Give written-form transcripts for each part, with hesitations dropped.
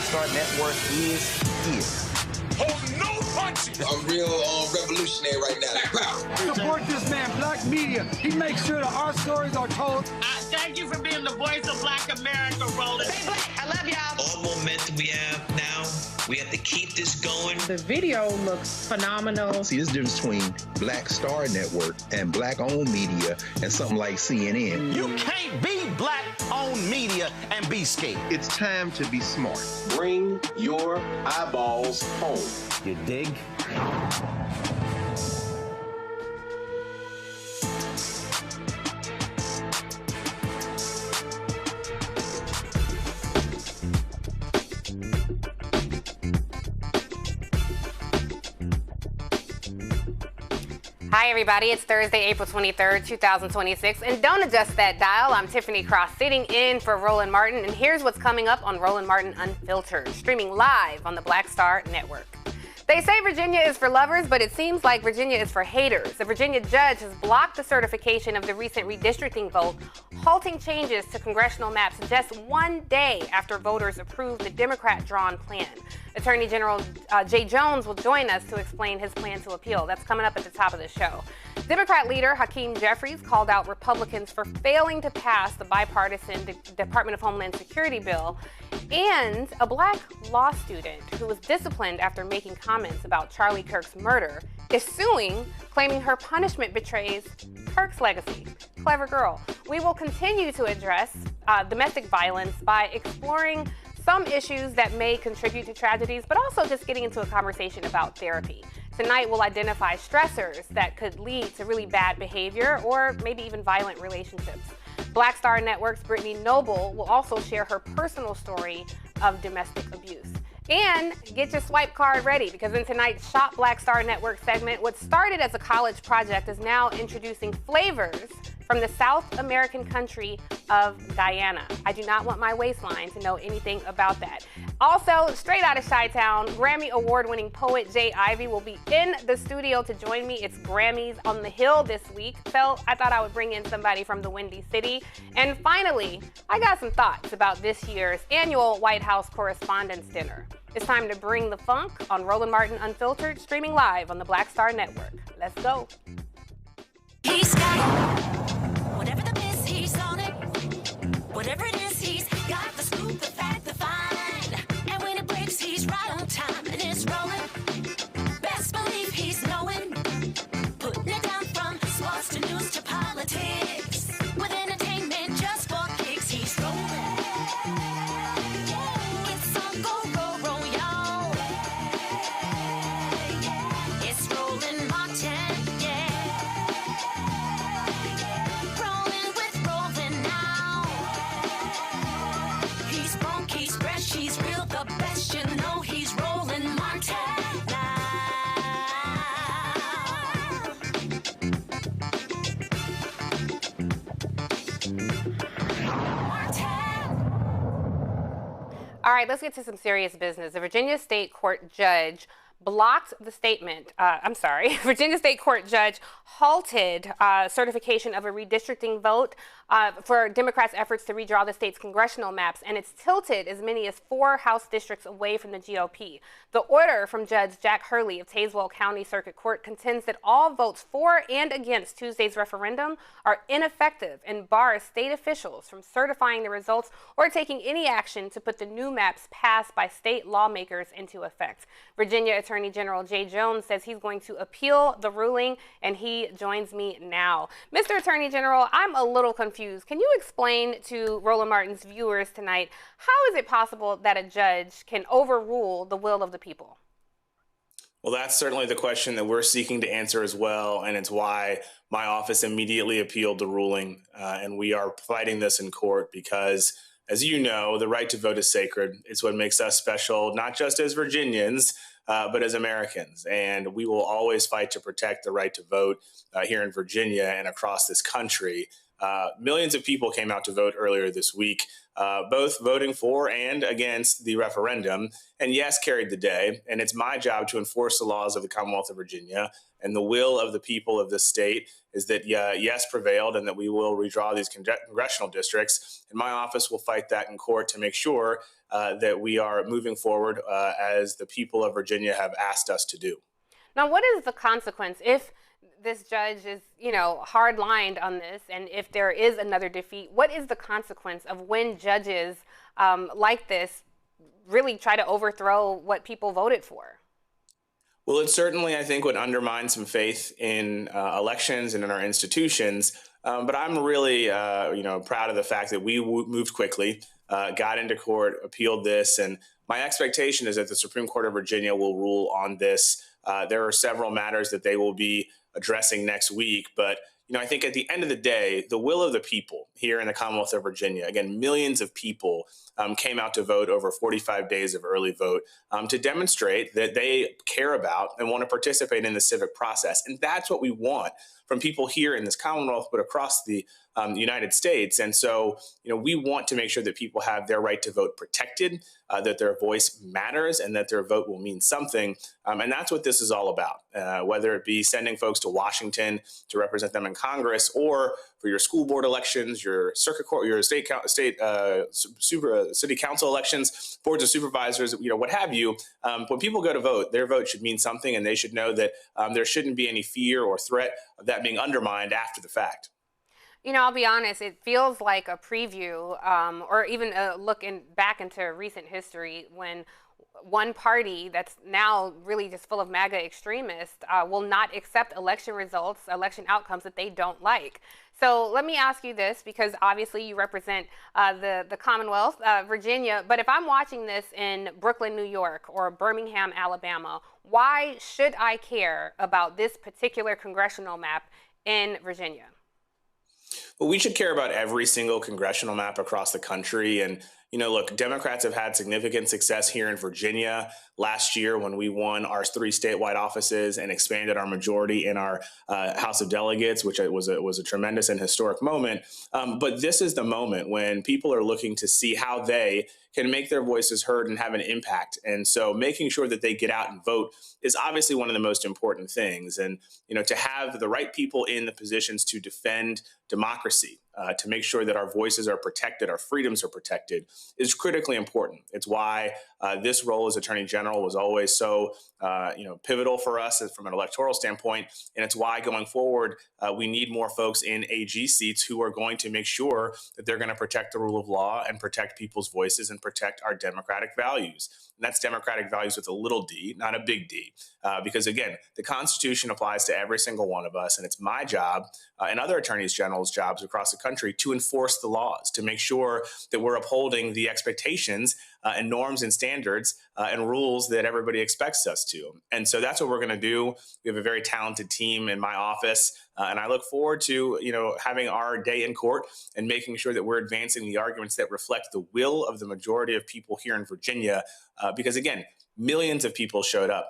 Star Network is here. Hold no punches! I'm real revolutionary right now. Support this man, Black Media. He makes sure that our stories are told. Thank you for being the voice of Black America, Roland. Stay black. I love y'all. All momentum we have now, we have to keep this going. The video looks phenomenal. See, there's a difference between Black Star Network and Black-owned media and something like CNN. You can't be Black-owned media and be scared. It's time to be smart. Bring your eyeballs home. You dig? Hi, everybody. It's Thursday, April 23rd, 2026. And don't adjust that dial. I'm Tiffany Cross, sitting in for Roland Martin. And here's what's coming up on Roland Martin Unfiltered, streaming live on the Black Star Network. They say Virginia is for lovers, but it seems like Virginia is for haters. A Virginia judge has blocked the certification of the recent redistricting vote, halting changes to congressional maps just one day after voters approved the Democrat-drawn plan. Attorney General Jay Jones will join us to explain his plan to appeal. That's coming up at the top of the show. Democrat leader Hakeem Jeffries called out Republicans for failing to pass the bipartisan Department of Homeland Security bill, and a Black law student who was disciplined after making comments about Charlie Kirk's murder is suing, claiming her punishment betrays Kirk's legacy. Clever girl. We will continue to address domestic violence by exploring some issues that may contribute to tragedies, but also just getting into a conversation about therapy. Tonight, we'll identify stressors that could lead to really bad behavior or maybe even violent relationships. Black Star Network's Brittany Noble will also share her personal story of domestic abuse. And get your swipe card ready, because in tonight's Shop Black Star Network segment, what started as a college project is now introducing flavors from the South American country of Guyana. I do not want my waistline to know anything about that. Also, straight out of Chi-Town, Grammy Award-winning poet Jay Ivey will be in the studio to join me. It's Grammys on the Hill this week, so I thought I would bring in somebody from the Windy City. And finally, I got some thoughts about this year's annual White House Correspondents' Dinner. It's time to bring the funk on Roland Martin Unfiltered, streaming live on the Black Star Network. Let's go. He's got whatever the miss, he's on it. Whatever it is, he's got the scoop, the fact, the find. And when it breaks, he's right on time and it's rolling. Best believe he's knowing. Putting it down from sports to news to politics. With entertainment just for kicks, he's rolling. It's on go, y'all. It's Roland Martin, yeah. Rolling with Roland now. He's funk, he's fresh, he's real, the best, you know he's Roland Martin now. All right, let's get to some serious business. A Virginia State Court judge blocked the statement, Virginia State Court judge halted certification of a redistricting vote for Democrats' efforts to redraw the state's congressional maps, and it's tilted as many as 4 House districts away from the GOP. The order from Judge Jack Hurley of Tazewell County Circuit Court contends that all votes for and against Tuesday's referendum are ineffective and bars state officials from certifying the results or taking any action to put the new maps passed by state lawmakers into effect. Virginia Attorney General Jay Jones says he's going to appeal the ruling, and he joins me now. Mr. Attorney General, I'm a little confused. Can you explain to Roland Martin's viewers tonight, how is it possible that a judge can overrule the will of the people? Well, that's certainly the question that we're seeking to answer as well, and it's why my office immediately appealed the ruling, and we are fighting this in court because, as you know, the right to vote is sacred. It's what makes us special, not just as Virginians, but as Americans. And we will always fight to protect the right to vote here in Virginia and across this country. Millions of people came out to vote earlier this week, both voting for and against the referendum, and yes carried the day. And it's my job to enforce the laws of the Commonwealth of Virginia. And the will of the people of this state is that yes prevailed and that we will redraw these congressional districts. And my office will fight that in court to make sure that we are moving forward as the people of Virginia have asked us to do. Now, what is the consequence if this judge is, hard-lined on this, and if there is another defeat? What is the consequence of when judges like this really try to overthrow what people voted for? Well, it certainly, I think, would undermine some faith in elections and in our institutions. But I'm really, proud of the fact that we moved quickly, got into court, appealed this, and my expectation is that the Supreme Court of Virginia will rule on this. There are several matters that they will be addressing next week, but I think at the end of the day, the will of the people here in the Commonwealth of Virginia, again, millions of people came out to vote over 45 days of early vote to demonstrate that they care about and want to participate in the civic process. And that's what we want from people here in this Commonwealth, but across the United States. And so, we want to make sure that people have their right to vote protected, that their voice matters, and that their vote will mean something. And that's what this is all about, whether it be sending folks to Washington to represent them in Congress, or for your school board elections, your circuit court, your city council elections, boards of supervisors, what have you. When people go to vote, their vote should mean something, and they should know that there shouldn't be any fear or threat of that being undermined after the fact. I'll be honest, it feels like a preview or even a look back into recent history when one party that's now really just full of MAGA extremists will not accept election results, election outcomes that they don't like. So let me ask you this, because obviously you represent the Commonwealth, Virginia, but if I'm watching this in Brooklyn, New York, or Birmingham, Alabama, why should I care about this particular congressional map in Virginia? Well, we should care about every single congressional map across the country. And, look, Democrats have had significant success here in Virginia last year when we won our 3 statewide offices and expanded our majority in our House of Delegates, which was a tremendous and historic moment. But this is the moment when people are looking to see how they can make their voices heard and have an impact. And so making sure that they get out and vote is obviously one of the most important things. And, to have the right people in the positions to defend democracy, to make sure that our voices are protected, our freedoms are protected, is critically important. It's why this role as Attorney General was always so, pivotal for us from an electoral standpoint. And it's why going forward, we need more folks in AG seats who are going to make sure that they're going to protect the rule of law and protect people's voices and protect our democratic values. And that's democratic values with a little d, not a big D. Because again, the Constitution applies to every single one of us. And it's my job and other attorneys general's jobs across the country to enforce the laws, to make sure that we're upholding the expectations and norms and standards and rules that everybody expects us to. And so that's what we're going to do. We have a very talented team in my office. And I look forward to, having our day in court and making sure that we're advancing the arguments that reflect the will of the majority of people here in Virginia. Because again, millions of people showed up,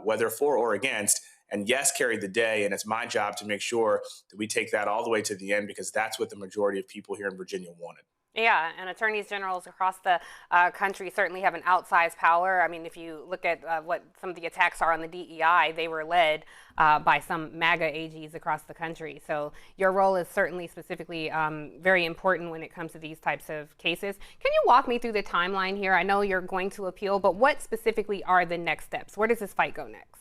whether for or against, and yes, carried the day. And it's my job to make sure that we take that all the way to the end, because that's what the majority of people here in Virginia wanted. Yeah, and attorneys generals across the country certainly have an outsized power. I mean, if you look at what some of the attacks are on the DEI, they were led by some MAGA AGs across the country. So your role is certainly specifically very important when it comes to these types of cases. Can you walk me through the timeline here? I know you're going to appeal, but what specifically are the next steps? Where does this fight go next?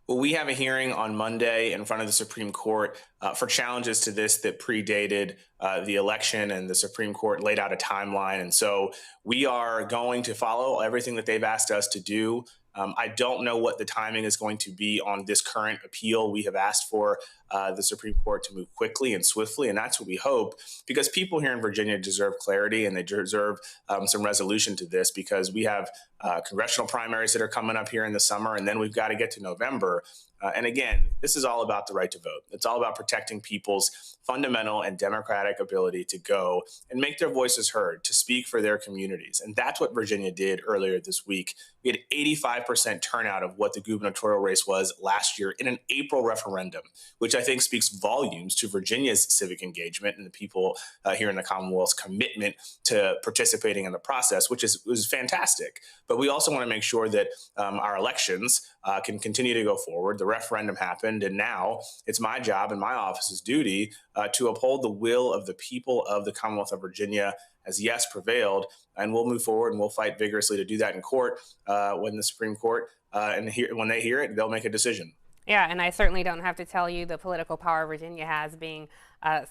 Well, we have a hearing on Monday in front of the Supreme Court for challenges to this that predated the election, and the Supreme Court laid out a timeline. And so we are going to follow everything that they've asked us to do. I don't know what the timing is going to be on this current appeal. We have asked for the Supreme Court to move quickly and swiftly, and that's what we hope, because people here in Virginia deserve clarity and they deserve some resolution to this, because we have congressional primaries that are coming up here in the summer, and then we've got to get to November. And again, this is all about the right to vote. It's all about protecting people's fundamental and democratic ability to go and make their voices heard, to speak for their communities. And that's what Virginia did earlier this week. We had 85% turnout of what the gubernatorial race was last year in an April referendum, which I think speaks volumes to Virginia's civic engagement and the people here in the Commonwealth's commitment to participating in the process, which was fantastic. But we also want to make sure that our elections can continue to go forward. The referendum happened, and now it's my job and my office's duty to uphold the will of the people of the Commonwealth of Virginia as yes prevailed, and we'll move forward and we'll fight vigorously to do that in court when the Supreme Court when they hear it, they'll make a decision. Yeah, and I certainly don't have to tell you the political power Virginia has, being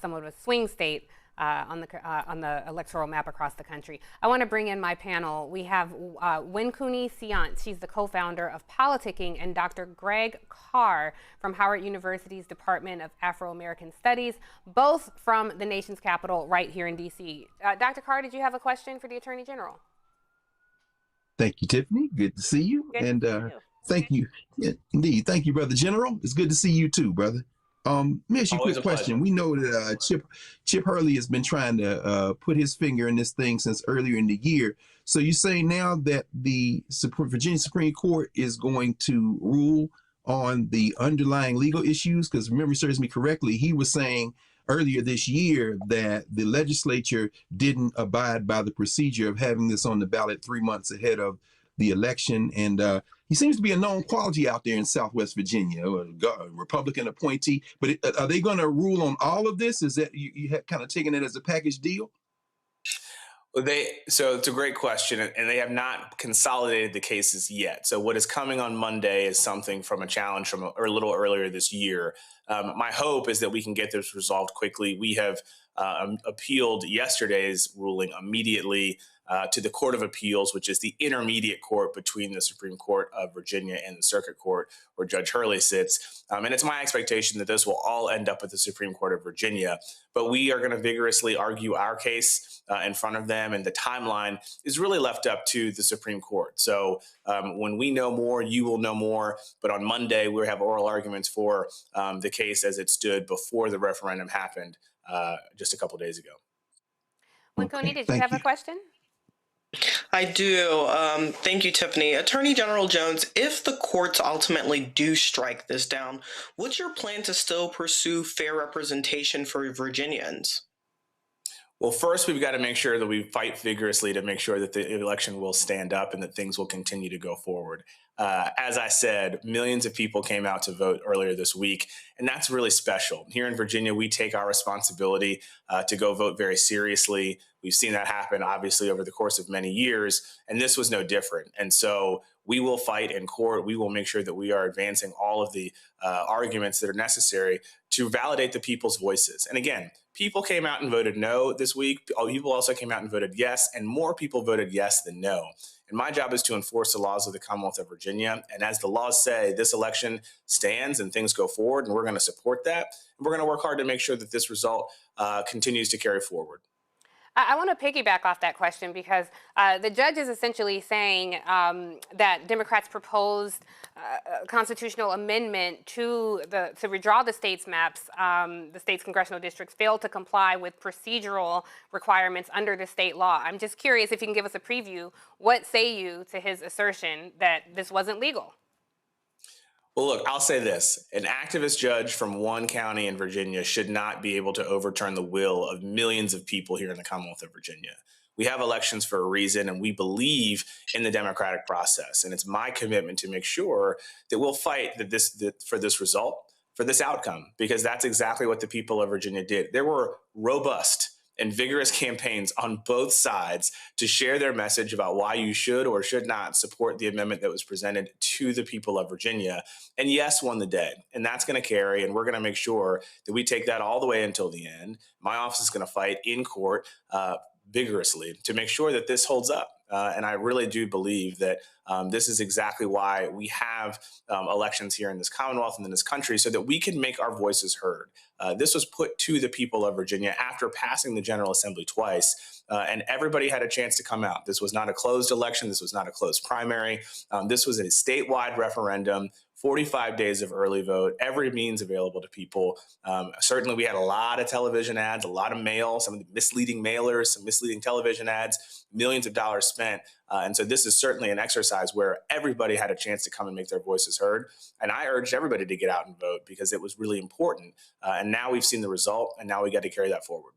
somewhat of a swing state on the electoral map across the country. I want to bring in my panel. We have Winkuni Siant. She's the co-founder of Politicking, and Dr. Greg Carr from Howard University's Department of Afro-American Studies, both from the nation's capital right here in D.C. Dr. Carr, did you have a question for the Attorney General? Thank you, Tiffany. Good to see you. Good to see you. Thank you. Yeah, indeed. Thank you, Brother General. It's good to see you too, brother. Let me ask you a quick question. We know that Chip Hurley has been trying to put his finger in this thing since earlier in the year. So you say now that the Virginia Supreme Court is going to rule on the underlying legal issues? Because if memory serves me correctly, he was saying earlier this year that the legislature didn't abide by the procedure of having this on the ballot 3 months ahead of the election. And he seems to be a known quality out there in Southwest Virginia, a Republican appointee. But are they going to rule on all of this? Is that you have kind of taken it as a package deal? So it's a great question, and they have not consolidated the cases yet. So what is coming on Monday is something from a challenge from a little earlier this year. My hope is that we can get this resolved quickly. We have appealed yesterday's ruling immediately to the Court of Appeals, which is the intermediate court between the Supreme Court of Virginia and the Circuit Court, where Judge Hurley sits. And it's my expectation that this will all end up at the Supreme Court of Virginia. But we are going to vigorously argue our case in front of them, and the timeline is really left up to the Supreme Court. So when we know more, you will know more. But on Monday, we'll have oral arguments for the case as it stood before the referendum happened just a couple of days ago. Winkuni, did you have a question? I do. Thank you, Tiffany. Attorney General Jones, if the courts ultimately do strike this down, what's your plan to still pursue fair representation for Virginians? Well, first, we've got to make sure that we fight vigorously to make sure that the election will stand up and that things will continue to go forward. As I said, millions of people came out to vote earlier this week, and that's really special. Here in Virginia, we take our responsibility to go vote very seriously. We've seen that happen, obviously, over the course of many years, and this was no different. And so we will fight in court. We will make sure that we are advancing all of the arguments that are necessary to validate the people's voices. And again, people came out and voted no this week. People also came out and voted yes, and more people voted yes than no. And my job is to enforce the laws of the Commonwealth of Virginia. And as the laws say, this election stands and things go forward, and we're going to support that. And we're going to work hard to make sure that this result continues to carry forward. I want to piggyback off that question because the judge is essentially saying that Democrats proposed a constitutional amendment to redraw the state's maps. The state's congressional districts failed to comply with procedural requirements under the state law. I'm just curious if you can give us a preview. What say you to his assertion that this wasn't legal? Well, look, I'll say this. An activist judge from one county in Virginia should not be able to overturn the will of millions of people here in the Commonwealth of Virginia. We have elections for a reason, and we believe in the democratic process. And it's my commitment to make sure that we'll fight for this result, for this outcome, because that's exactly what the people of Virginia did. There were robust and vigorous campaigns on both sides to share their message about why you should or should not support the amendment that was presented to the people of Virginia. And yes won the day. And that's going to carry, and we're going to make sure that we take that all the way until the end. My office is going to fight in court vigorously to make sure that this holds up. And I really do believe that this is exactly why we have elections here in this Commonwealth and in this country, so that we can make our voices heard. This was put to the people of Virginia after passing the General Assembly twice, and everybody had a chance to come out. This was not a closed election. This was not a closed primary. This was a statewide referendum. 45 days of early vote, every means available to people. Certainly, we had a lot of television ads, a lot of mail, some of the misleading mailers, some misleading television ads, millions of dollars spent. And so this is certainly an exercise where everybody had a chance to come and make their voices heard. And I urged everybody to get out and vote because it was really important. And now we've seen the result, and now we got to carry that forward.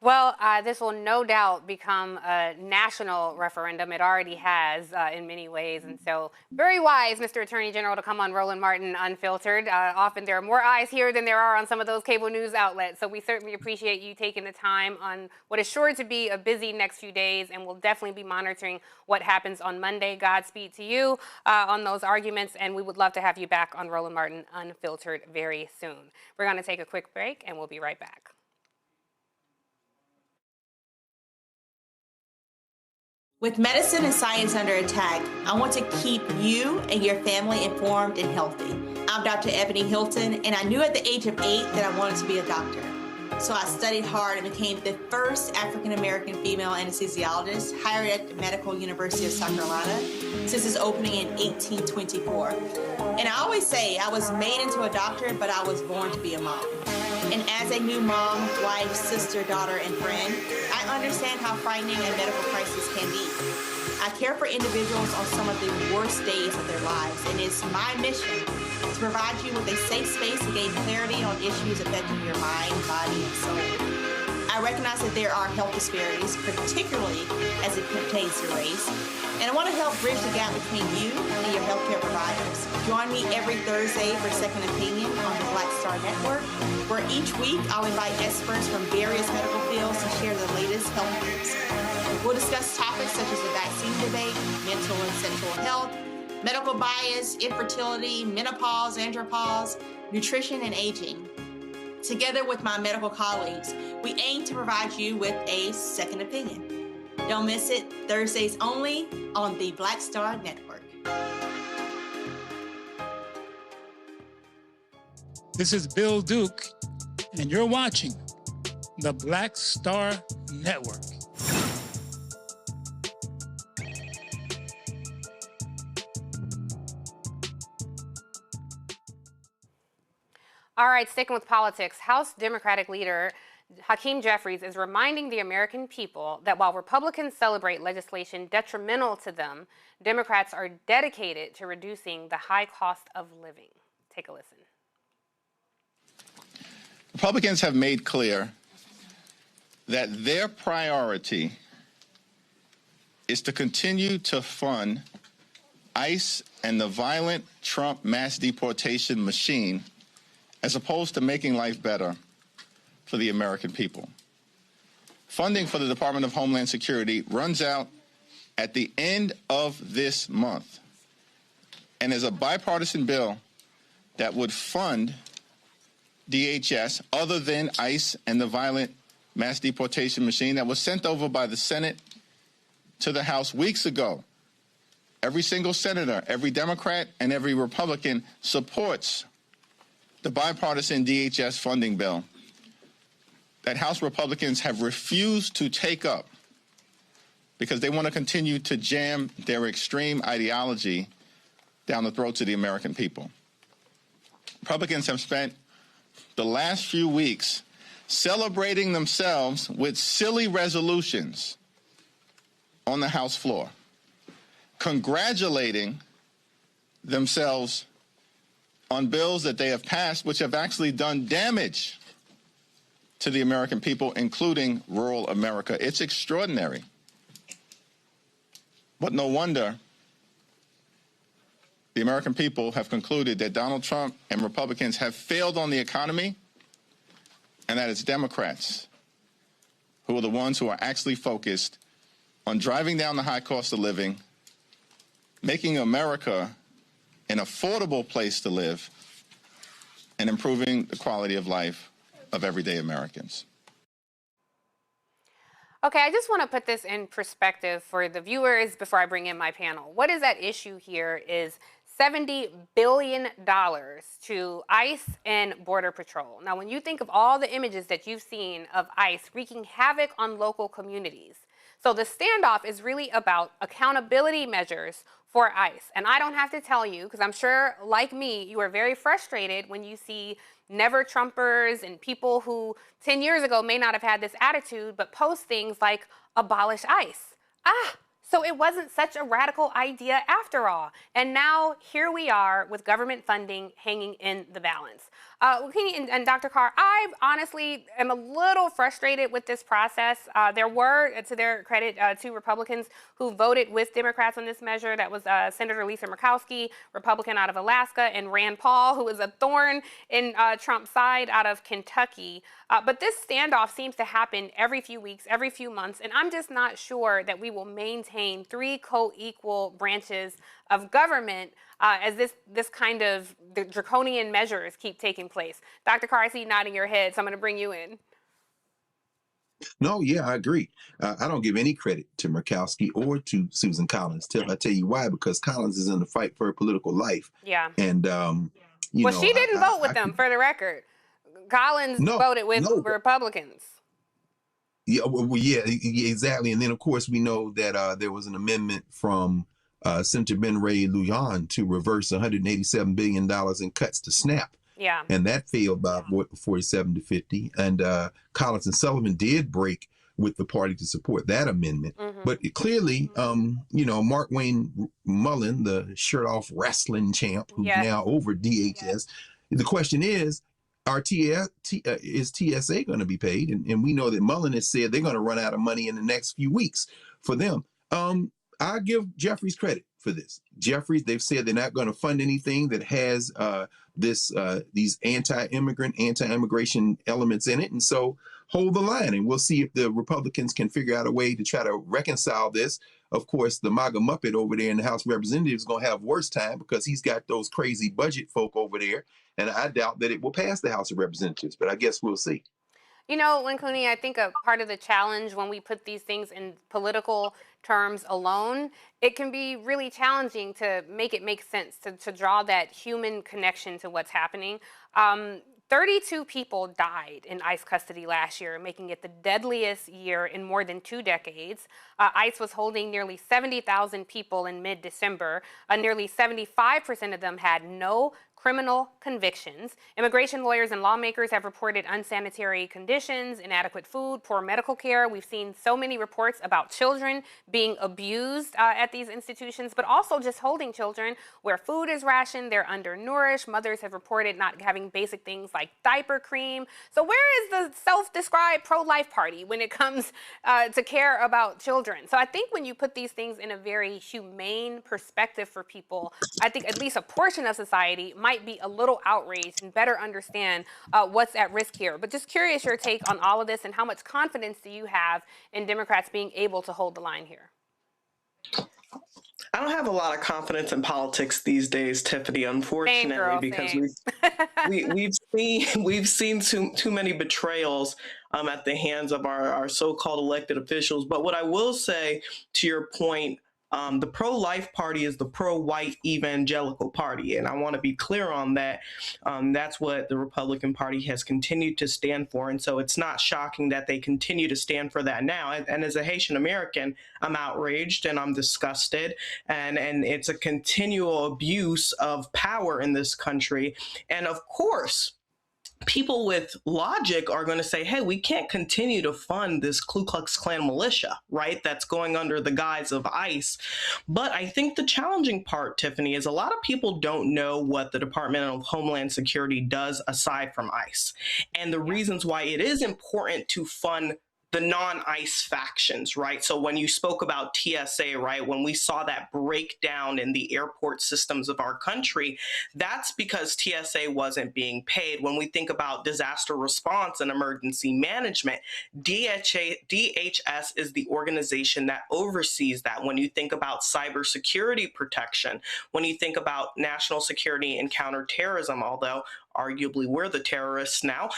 Well, this will no doubt become a national referendum. It already has in many ways. And so very wise, Mr. Attorney General, to come on Roland Martin Unfiltered. Often there are more eyes here than there are on some of those cable news outlets. So we certainly appreciate you taking the time on what is sure to be a busy next few days. And we'll definitely be monitoring what happens on Monday. Godspeed to you on those arguments. And we would love to have you back on Roland Martin Unfiltered very soon. We're going to take a quick break and we'll be right back. With medicine and science under attack, I want to keep you and your family informed and healthy. I'm Dr. Ebony Hilton, and I knew at the age of 8 that I wanted to be a doctor. So I studied hard and became the first African-American female anesthesiologist hired at the Medical University of South Carolina since its opening in 1824. And I always say I was made into a doctor, but I was born to be a mom. And as a new mom, wife, sister, daughter, and friend, I understand how frightening a medical crisis can be. I care for individuals on some of the worst days of their lives, and it's my mission to provide you with a safe space to gain clarity on issues affecting your mind, body, and soul. I recognize that there are health disparities, particularly as it pertains to race, and I want to help bridge the gap between you and your healthcare providers. Join me every Thursday for Second Opinion on the Black Star Network, where each week I'll invite experts from various medical fields to share the latest health news. We'll discuss topics such as the vaccine debate, mental and sexual health, medical bias, infertility, menopause, andropause, nutrition, and aging. Together with my medical colleagues, we aim to provide you with a second opinion. Don't miss it, Thursdays only on the Black Star Network. This is Bill Duke, and you're watching the Black Star Network. All right, sticking with politics, House Democratic leader Hakeem Jeffries is reminding the American people that while Republicans celebrate legislation detrimental to them, Democrats are dedicated to reducing the high cost of living. Take a listen. Republicans have made clear that their priority is to continue to fund ICE and the violent Trump mass deportation machine, as opposed to making life better for the American people. Funding for the Department of Homeland Security runs out at the end of this month, and is a bipartisan bill that would fund DHS other than ICE and the violent mass deportation machine that was sent over by the Senate to the House weeks ago. Every single senator, every Democrat, and every Republican supports the bipartisan DHS funding bill that House Republicans have refused to take up because they want to continue to jam their extreme ideology down the throats of the American people. Republicans have spent the last few weeks celebrating themselves with silly resolutions on the House floor, congratulating themselves on bills that they have passed which have actually done damage to the American people, including rural America. It's extraordinary. But no wonder the American people have concluded that Donald Trump and Republicans have failed on the economy, and that it's Democrats who are the ones who are actually focused on driving down the high cost of living, making America an affordable place to live, and improving the quality of life of everyday Americans. Okay, I just want to put this in perspective for the viewers before I bring in my panel. What is at issue here is $70 billion to ICE and Border Patrol. Now, when you think of all the images that you've seen of ICE wreaking havoc on local communities, so the standoff is really about accountability measures for ICE. And I don't have to tell you, because I'm sure, like me, you are very frustrated when you see never-Trumpers and people who 10 years ago may not have had this attitude, but post things like abolish ICE. So it wasn't such a radical idea after all. And now here we are with government funding hanging in the balance. And Dr. Carr, I honestly am a little frustrated with this process. There were, to their credit, 2 Republicans who voted with Democrats on this measure. That was Senator Lisa Murkowski, Republican out of Alaska, and Rand Paul, who is a thorn in Trump's side out of Kentucky. But this standoff seems to happen every few weeks, every few months, and I'm just not sure that we will maintain 3 co-equal branches of government as this kind of the draconian measures keep taking place. Dr. Carr, I see you nodding your head, so I'm going to bring you in. No, yeah, I agree. I don't give any credit to Murkowski or to Susan Collins. I tell you why, because Collins is in the fight for her political life. Yeah. And, she didn't vote with them, for the record. Collins voted with Republicans. Yeah, yeah, exactly. And then, of course, we know that there was an amendment from Senator Ben Ray Lujan to reverse $187 billion in cuts to SNAP. Yeah. And that failed by 47 to 50. And Collins and Sullivan did break with the party to support that amendment. Mm-hmm. But clearly, Mark Wayne Mullen, the shirt-off wrestling champ, who's now over DHS, the question is TSA going to be paid? And we know that Mullen has said they're going to run out of money in the next few weeks for them. I give Jeffries credit for this. Jeffries, they've said they're not going to fund anything that has these anti-immigrant, anti-immigration elements in it. And so hold the line, and we'll see if the Republicans can figure out a way to try to reconcile this. Of course, the MAGA Muppet over there in the House of Representatives is going to have worse time because he's got those crazy budget folk over there. And I doubt that it will pass the House of Representatives, but I guess we'll see. You know, Cooney, I think a part of the challenge when we put these things in political terms alone, it can be really challenging to make it make sense, to draw that human connection to what's happening. 32 people died in ICE custody last year, making it the deadliest year in more than 2 decades. ICE was holding nearly 70,000 people in mid-December. Nearly 75% of them had no criminal convictions. Immigration lawyers and lawmakers have reported unsanitary conditions, inadequate food, poor medical care. We've seen so many reports about children being abused at these institutions, but also just holding children where food is rationed, they're undernourished. Mothers have reported not having basic things like diaper cream. So where is the self-described pro-life party when it comes to care about children? So I think when you put these things in a very humane perspective for people, I think at least a portion of society might be a little outraged and better understand what's at risk here. But just curious your take on all of this and how much confidence do you have in Democrats being able to hold the line here? I don't have a lot of confidence in politics these days, Tiffany, unfortunately, because we've seen too many betrayals at the hands of our so-called elected officials. But what I will say, to your point, the pro-life party is the pro-white evangelical party, and I want to be clear on that. That's what the Republican Party has continued to stand for, and so it's not shocking that they continue to stand for that now. And as a Haitian American, I'm outraged and I'm disgusted, and it's a continual abuse of power in this country. And of course, people with logic are going to say, hey, we can't continue to fund this Ku Klux Klan militia, right? That's going under the guise of ICE. But I think the challenging part, Tiffany, is a lot of people don't know what the Department of Homeland Security does aside from ICE, and the reasons why it is important to fund the non-ICE factions, right? So when you spoke about TSA, right, when we saw that breakdown in the airport systems of our country, that's because TSA wasn't being paid. When we think about disaster response and emergency management, DHS is the organization that oversees that. When you think about cybersecurity protection, when you think about national security and counterterrorism, although arguably we're the terrorists now,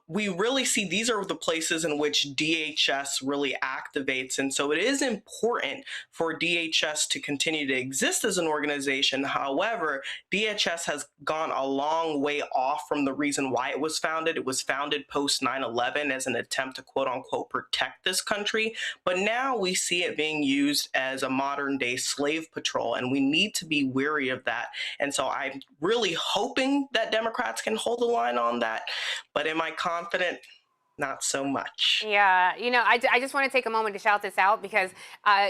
we really see these are the places in which DHS really activates. And so it is important for DHS to continue to exist as an organization. However, DHS has gone a long way off from the reason why it was founded. It was founded post 9/11 as an attempt to quote unquote protect this country. But now we see it being used as a modern day slave patrol, and we need to be wary of that. And so I'm really hoping that Democrats can hold the line on that. But am I confident? not so much. Yeah, you know, I just want to take a moment to shout this out because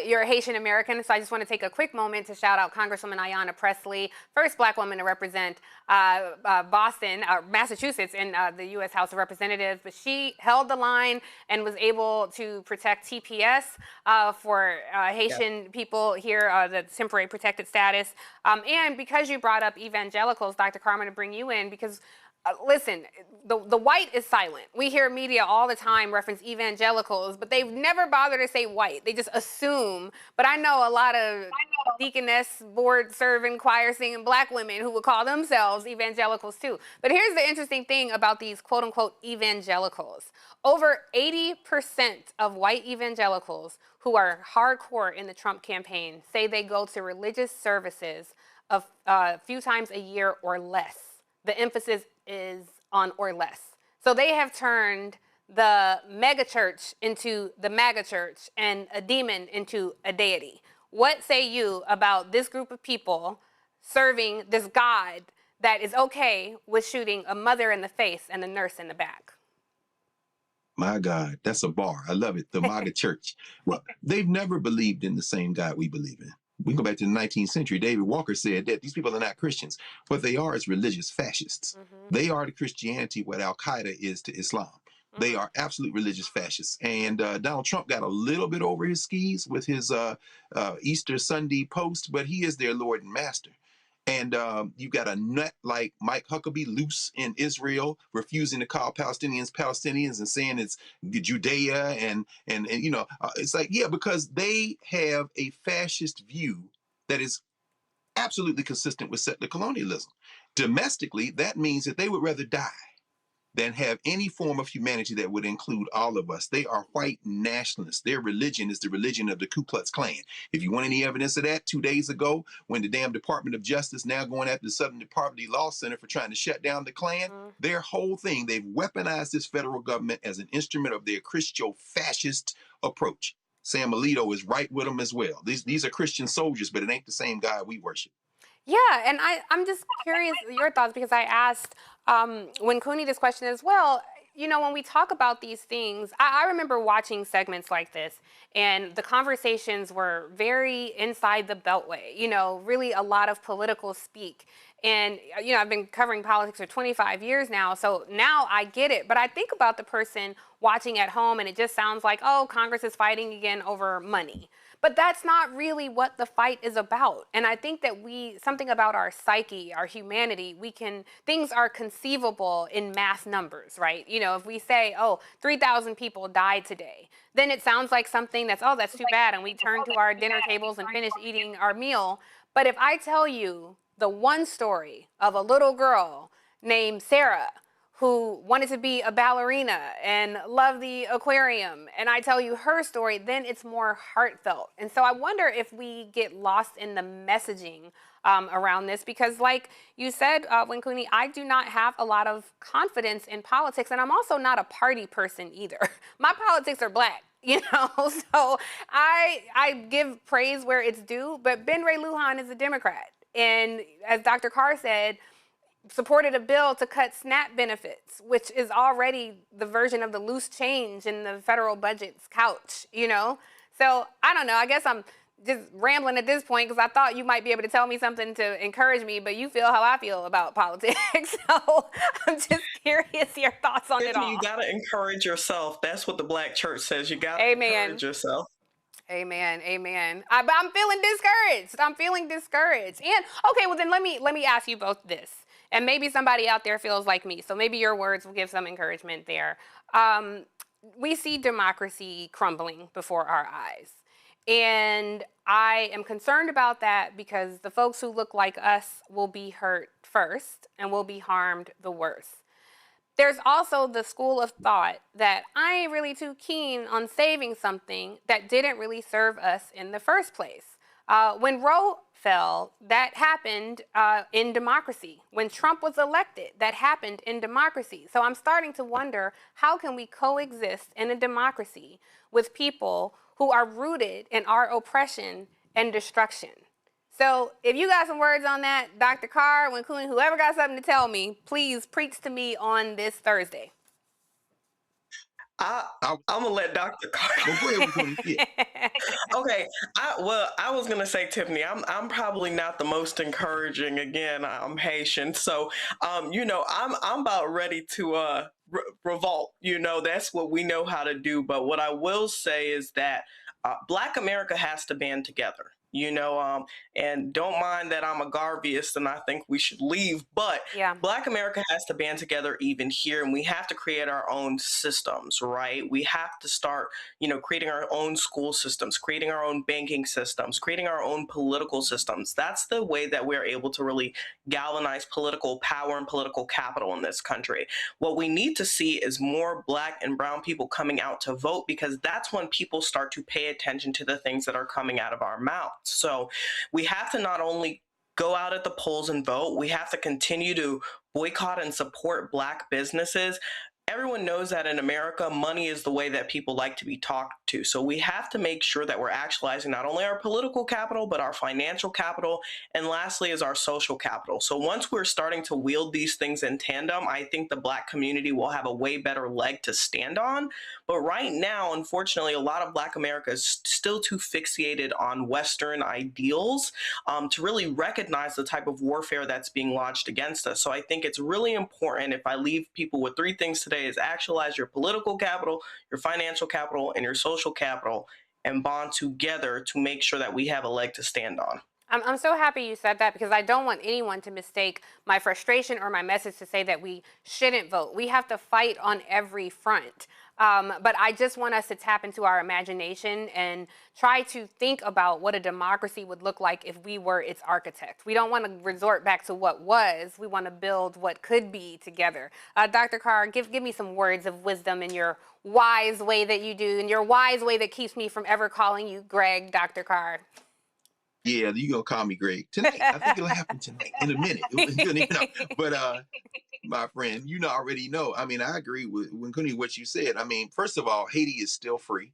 you're a Haitian American, so I just want to take a quick moment to shout out Congresswoman Ayanna Pressley, first Black woman to represent Boston, Massachusetts in the U.S. House of Representatives, but she held the line and was able to protect TPS for Haitian people here, the temporary protected status. And because you brought up evangelicals, Dr. Carmen, to bring you in, because listen, the white is silent. We hear media all the time reference evangelicals, but they've never bothered to say white. They just assume. But I know a lot of deaconess, board serving, choir singing Black women who would call themselves evangelicals too. But here's the interesting thing about these quote unquote evangelicals. Over 80% of white evangelicals who are hardcore in the Trump campaign say they go to religious services a few times a year or less. The emphasis is on or less. So they have turned the mega church into the MAGA church and a demon into a deity. What say you about this group of people serving this God that is okay with shooting a mother in the face and a nurse in the back? My God, that's a bar. I love it. The MAGA church. Well, they've never believed in the same God we believe in. We can go back to the 19th century. David Walker said that these people are not Christians. What they are is religious fascists. They are to Christianity what Al-Qaeda is to Islam. They are absolute religious fascists. And Donald Trump got a little bit over his skis with his Easter Sunday post, but he is their Lord and Master. And you got a nut like Mike Huckabee loose in Israel, refusing to call Palestinians Palestinians and saying it's Judea and you know, it's like, yeah, because they have a fascist view that is absolutely consistent with settler colonialism. Domestically, that means that they would rather die than have any form of humanity that would include all of us. They are white nationalists. Their religion is the religion of the Ku Klux Klan. If you want any evidence of that, 2 days ago, when the damn Department of Justice now going after the Southern Department Law Center for trying to shut down the Klan, their whole thing, they've weaponized this federal government as an instrument of their Christo-fascist approach. Sam Alito is right with them as well. These are Christian soldiers, but it ain't the same God we worship. Yeah, and I'm just curious your thoughts because I asked when Cooney this question as well. You know, when we talk about these things, I remember watching segments like this, and the conversations were very inside the beltway. You know, really a lot of political speak. And, you know, I've been covering politics for 25 years now, so now I get it. But I think about the person watching at home, and it just sounds like, oh, Congress is fighting again over money. But that's not really what the fight is about. And I think that something about our psyche, our humanity, things are conceivable in mass numbers, right? You know, if we say, oh, 3,000 people died today, then it sounds like something that's too bad. And we turn to our dinner tables and finish eating our meal. But if I tell you the one story of a little girl named Sarah who wanted to be a ballerina and loved the aquarium, and I tell you her story, then it's more heartfelt. And so I wonder if we get lost in the messaging around this, because like you said, Cooney, I do not have a lot of confidence in politics, and I'm also not a party person either. My politics are Black. You know, so I give praise where it's due, but Ben Ray Lujan is a Democrat. And as Dr. Carr said, supported a bill to cut SNAP benefits, which is already the version of the loose change in the federal budget's couch, you know? So I don't know, I guess I'm just rambling at this point because I thought you might be able to tell me something to encourage me, but you feel how I feel about politics. So I'm just curious your thoughts on it all. You gotta encourage yourself. That's what the Black church says. You gotta encourage yourself. Amen, amen. But I'm feeling discouraged. And okay, well then let me ask you both this. And maybe somebody out there feels like me, so maybe your words will give some encouragement there. We see democracy crumbling before our eyes. And I am concerned about that because the folks who look like us will be hurt first and will be harmed the worst. There's also the school of thought that I ain't really too keen on saving something that didn't really serve us in the first place. When Roe fell, that happened in democracy. When Trump was elected, that happened in democracy. So I'm starting to wonder, how can we coexist in a democracy with people who are rooted in our oppression and destruction? So if you got some words on that, Dr. Carr, Cooney, whoever got something to tell me, please preach to me on this Thursday. I'm gonna let Dr. Carter. Go ahead, yeah. Okay. I was gonna say, Tiffany, I'm probably not the most encouraging. Again, I'm Haitian, so I'm about ready to revolt. That's what we know how to do. But what I will say is that Black America has to band together. And don't mind that I'm a Garveyist and I think we should leave, but Black America has to band together even here, and we have to create our own systems, right? We have to start, creating our own school systems, creating our own banking systems, creating our own political systems. That's the way that we're able to really galvanize political power and political capital in this country. What we need to see is more Black and brown people coming out to vote, because that's when people start to pay attention to the things that are coming out of our mouths. So we have to not only go out at the polls and vote, we have to continue to boycott and support Black businesses. Everyone knows that in America, money is the way that people like to be talked to. So we have to make sure that we're actualizing not only our political capital, but our financial capital. And lastly is our social capital. So once we're starting to wield these things in tandem, I think the Black community will have a way better leg to stand on. But right now, unfortunately, a lot of Black America is still too fixated on Western ideals to really recognize the type of warfare that's being launched against us. So I think it's really important, if I leave people with three things today, is actualize your political capital, your financial capital, and your social capital, and bond together to make sure that we have a leg to stand on. I'm so happy you said that, because I don't want anyone to mistake my frustration or my message to say that we shouldn't vote. We have to fight on every front. But I just want us to tap into our imagination and try to think about what a democracy would look like if we were its architect. We don't want to resort back to what was. We want to build what could be together. Dr. Carr, give me some words of wisdom in your wise way that you do, and your wise way that keeps me from ever calling you Greg, Dr. Carr. Yeah, you're going to call me Greg tonight. I think it'll happen tonight in a minute. But my friend, already know. I mean, I agree with what you said. I mean, first of all, Haiti is still free.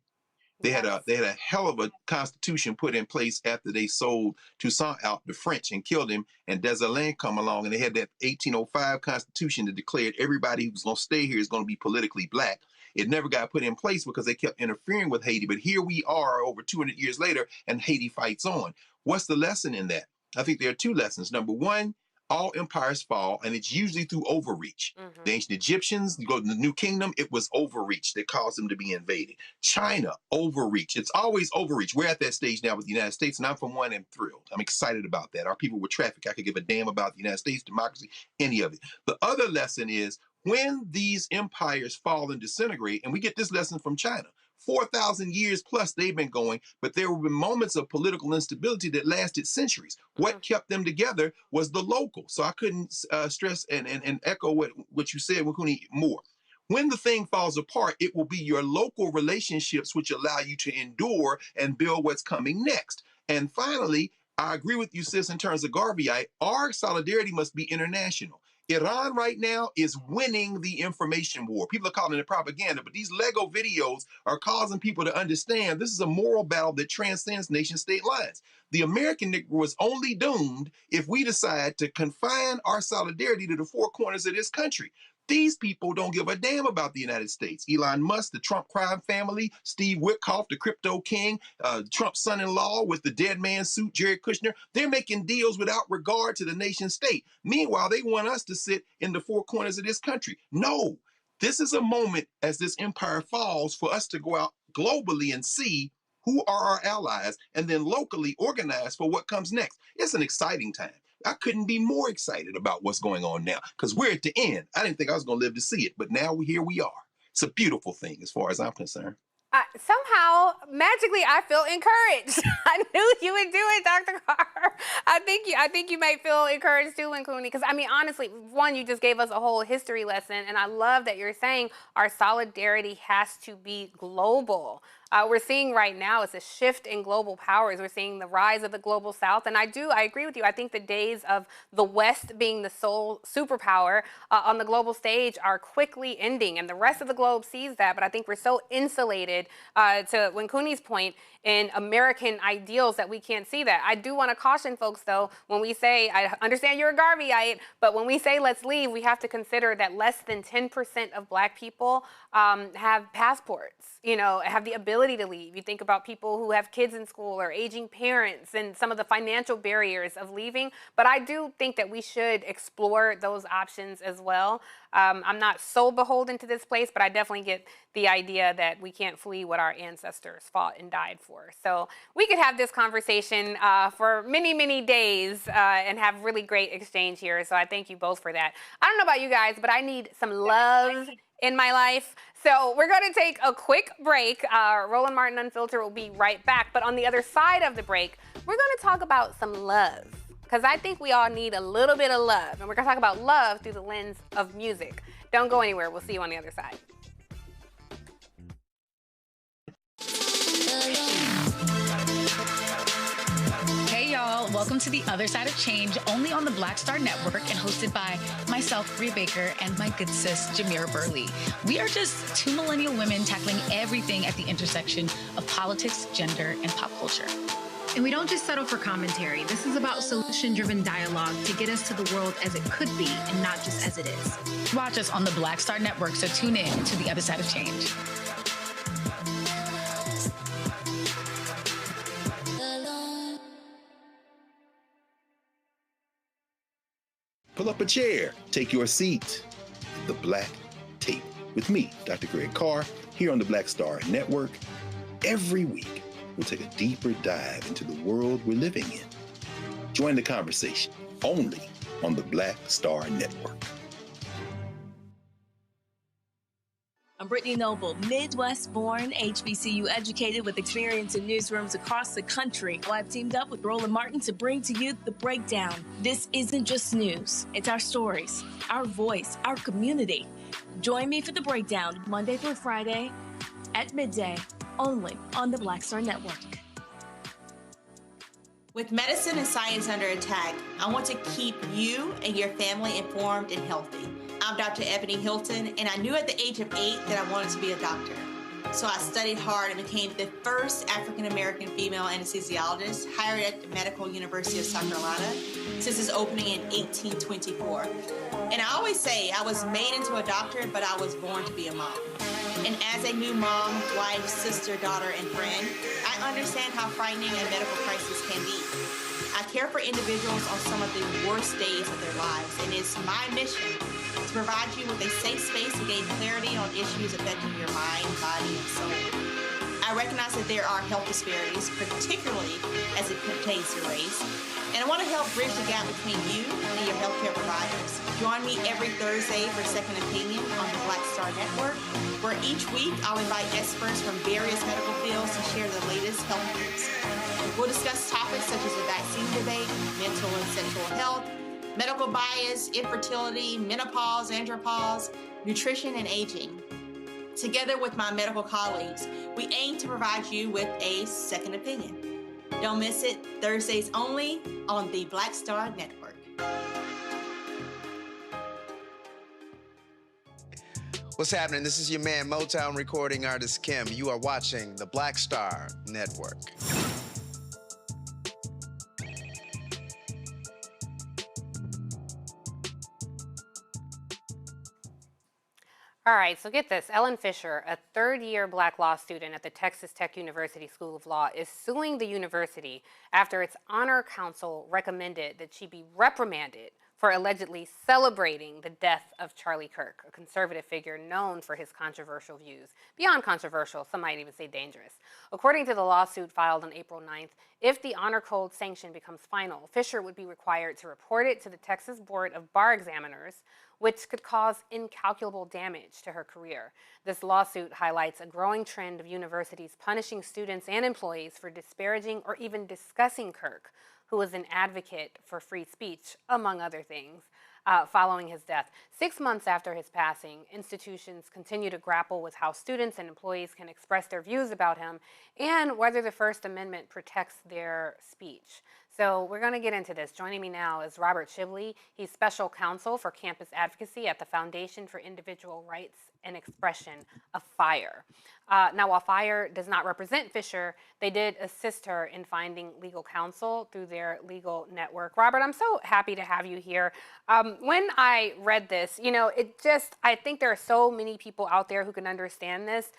They had a hell of a constitution put in place after they sold Toussaint out the French and killed him, and Dessalines come along, and they had that 1805 constitution that declared everybody who's going to stay here is going to be politically Black. It never got put in place because they kept interfering with Haiti. But here we are over 200 years later, and Haiti fights on. What's the lesson in that? I think there are two lessons. Number one, all empires fall, and it's usually through overreach. Mm-hmm. The ancient Egyptians, you go to the New Kingdom, it was overreach that caused them to be invaded. China, overreach. It's always overreach. We're at that stage now with the United States, and I'm for one and thrilled. I'm excited about that. Our people were trafficked. I could give a damn about the United States, democracy, any of it. The other lesson is when these empires fall and disintegrate, and we get this lesson from China. 4,000 years plus they've been going, but there have been moments of political instability that lasted centuries. What kept them together was the local. So I couldn't stress and echo what you said, Wakuni, more. When the thing falls apart, it will be your local relationships which allow you to endure and build what's coming next. And finally, I agree with you, sis, in terms of Garveyite, our solidarity must be international. Iran right now is winning the information war. People are calling it propaganda, but these Lego videos are causing people to understand this is a moral battle that transcends nation-state lines. The American Negro is only doomed if we decide to confine our solidarity to the four corners of this country. These people don't give a damn about the United States. Elon Musk, the Trump crime family, Steve Witkoff, the crypto king, Trump's son-in-law with the dead man suit, Jared Kushner, they're making deals without regard to the nation state. Meanwhile, they want us to sit in the four corners of this country. No, this is a moment as this empire falls for us to go out globally and see who are our allies and then locally organize for what comes next. It's an exciting time. I couldn't be more excited about what's going on now because we're at the end. I didn't think I was going to live to see it, but now here we are. It's a beautiful thing as far as I'm concerned. Somehow, magically, I feel encouraged. I knew you would do it, Dr. Carr. I think you might feel encouraged too, Nkuni, because I mean, honestly, one, you just gave us a whole history lesson, and I love that you're saying our solidarity has to be global. we're seeing right now is a shift in global powers. We're seeing the rise of the global South. And I agree with you. I think the days of the West being the sole superpower on the global stage are quickly ending. And the rest of the globe sees that. But I think we're so insulated, to Winkuni's point, in American ideals that we can't see that. I do want to caution folks, though, when we say, I understand you're a Garveyite, but when we say let's leave, we have to consider that less than 10% of Black people have passports, have the ability to leave. You think about people who have kids in school or aging parents and some of the financial barriers of leaving. But I do think that we should explore those options as well. I'm not so beholden to this place, but I definitely get the idea that we can't flee what our ancestors fought and died for. So we could have this conversation for many, many days and have really great exchange here. So I thank you both for that. I don't know about you guys, but I need some love in my life. So we're going to take a quick break. Roland Martin Unfiltered will be right back. But on the other side of the break, we're going to talk about some love, because I think we all need a little bit of love. And we're going to talk about love through the lens of music. Don't go anywhere. We'll see you on the other side. Hey y'all, welcome to The Other Side of Change, only on the Black Star Network and hosted by myself, Bria Baker, and my good sis, Jamira Burley. We are just two millennial women tackling everything at the intersection of politics, gender, and pop culture. And we don't just settle for commentary. This is about solution-driven dialogue to get us to the world as it could be and not just as it is. Watch us on the Black Star Network, so tune in to The Other Side of Change. Pull up a chair, take your seat. The Black Tape with me, Dr. Greg Carr, here on the Black Star Network. Every week, we'll take a deeper dive into the world we're living in. Join the conversation only on the Black Star Network. I'm Brittany Noble, Midwest-born, HBCU educated with experience in newsrooms across the country. Well, I've teamed up with Roland Martin to bring to you The Breakdown. This isn't just news. It's our stories, our voice, our community. Join me for The Breakdown, Monday through Friday at midday, only on the Black Star Network. With medicine and science under attack, I want to keep you and your family informed and healthy. I'm Dr. Ebony Hilton, and I knew at the age of 8 that I wanted to be a doctor. So I studied hard and became the first African-American female anesthesiologist hired at the Medical University of South Carolina since its opening in 1824. And I always say I was made into a doctor, but I was born to be a mom. And as a new mom, wife, sister, daughter, and friend, I understand how frightening a medical crisis can be. I care for individuals on some of the worst days of their lives, and it's my mission to provide you with a safe space to gain clarity on issues affecting your mind, body, and soul. I recognize that there are health disparities, particularly as it pertains to race, and I want to help bridge the gap between you and your healthcare providers. Join me every Thursday for Second Opinion on the Black Star Network, where each week I'll invite experts from various medical fields to share the latest health news. We'll discuss topics such as the vaccine debate, mental and sexual health, medical bias, infertility, menopause, andropause, nutrition, and aging. Together with my medical colleagues, we aim to provide you with a second opinion. Don't miss it, Thursdays only on the Black Star Network. What's happening? This is your man, Motown recording artist Kim. You are watching the Black Star Network. All right, so get this. Ellen Fisher, a third-year Black law student at the Texas Tech University School of Law, is suing the university after its honor council recommended that she be reprimanded for allegedly celebrating the death of Charlie Kirk, a conservative figure known for his controversial views. Beyond controversial, some might even say dangerous. According to the lawsuit filed on April 9th, if the honor code sanction becomes final, Fisher would be required to report it to the Texas Board of Bar Examiners, which could cause incalculable damage to her career. This lawsuit highlights a growing trend of universities punishing students and employees for disparaging or even discussing Kirk, who was an advocate for free speech, among other things. Following his death. 6 months after his passing, institutions continue to grapple with how students and employees can express their views about him and whether the First Amendment protects their speech. So we're going to get into this. Joining me now is Robert Shibley. He's special counsel for campus advocacy at the Foundation for Individual Rights and Expression of FIRE. Now, while FIRE does not represent Fisher, they did assist her in finding legal counsel through their legal network. Robert, I'm so happy to have you here. When I read this, I think there are so many people out there who can understand this,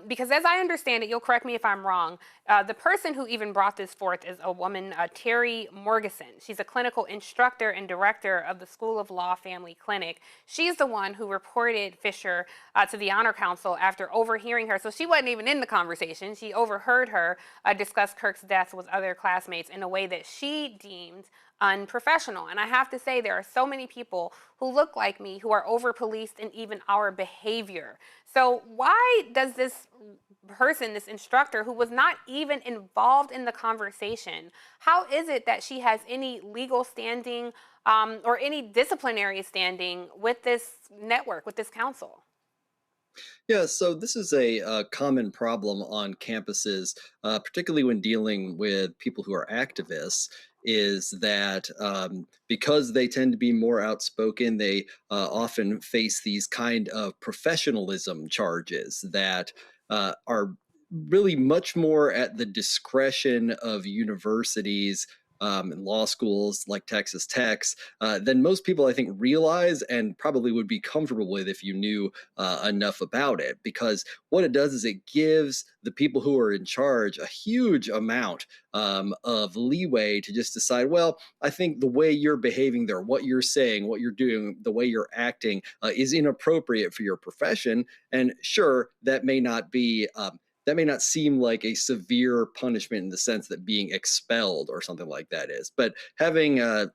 because as I understand it, you'll correct me if I'm wrong, the person who even brought this forth is a woman, Terry Morgeson. She's a clinical instructor and director of the School of Law Family Clinic. She's the one who reported Fisher to the Honor Council after overhearing her. So she wasn't even in the conversation. She overheard her discuss Kirk's death with other classmates in a way that she deemed unprofessional. And I have to say, there are so many people who look like me who are over-policed in even our behavior. So why does this person, this instructor, who was not even involved in the conversation, how is it that she has any legal standing or any disciplinary standing with this network, with this council? Yeah, so this is a common problem on campuses, particularly when dealing with people who are activists, is that because they tend to be more outspoken, they often face these kind of professionalism charges that are really much more at the discretion of universities and law schools like Texas Tech's than most people, I think, realize and probably would be comfortable with if you knew enough about it. Because what it does is it gives the people who are in charge a huge amount of leeway to just decide, well, I think the way you're behaving there, what you're saying, what you're doing, the way you're acting is inappropriate for your profession. And sure, that may not be that may not seem like a severe punishment in the sense that being expelled or something like that is. But having a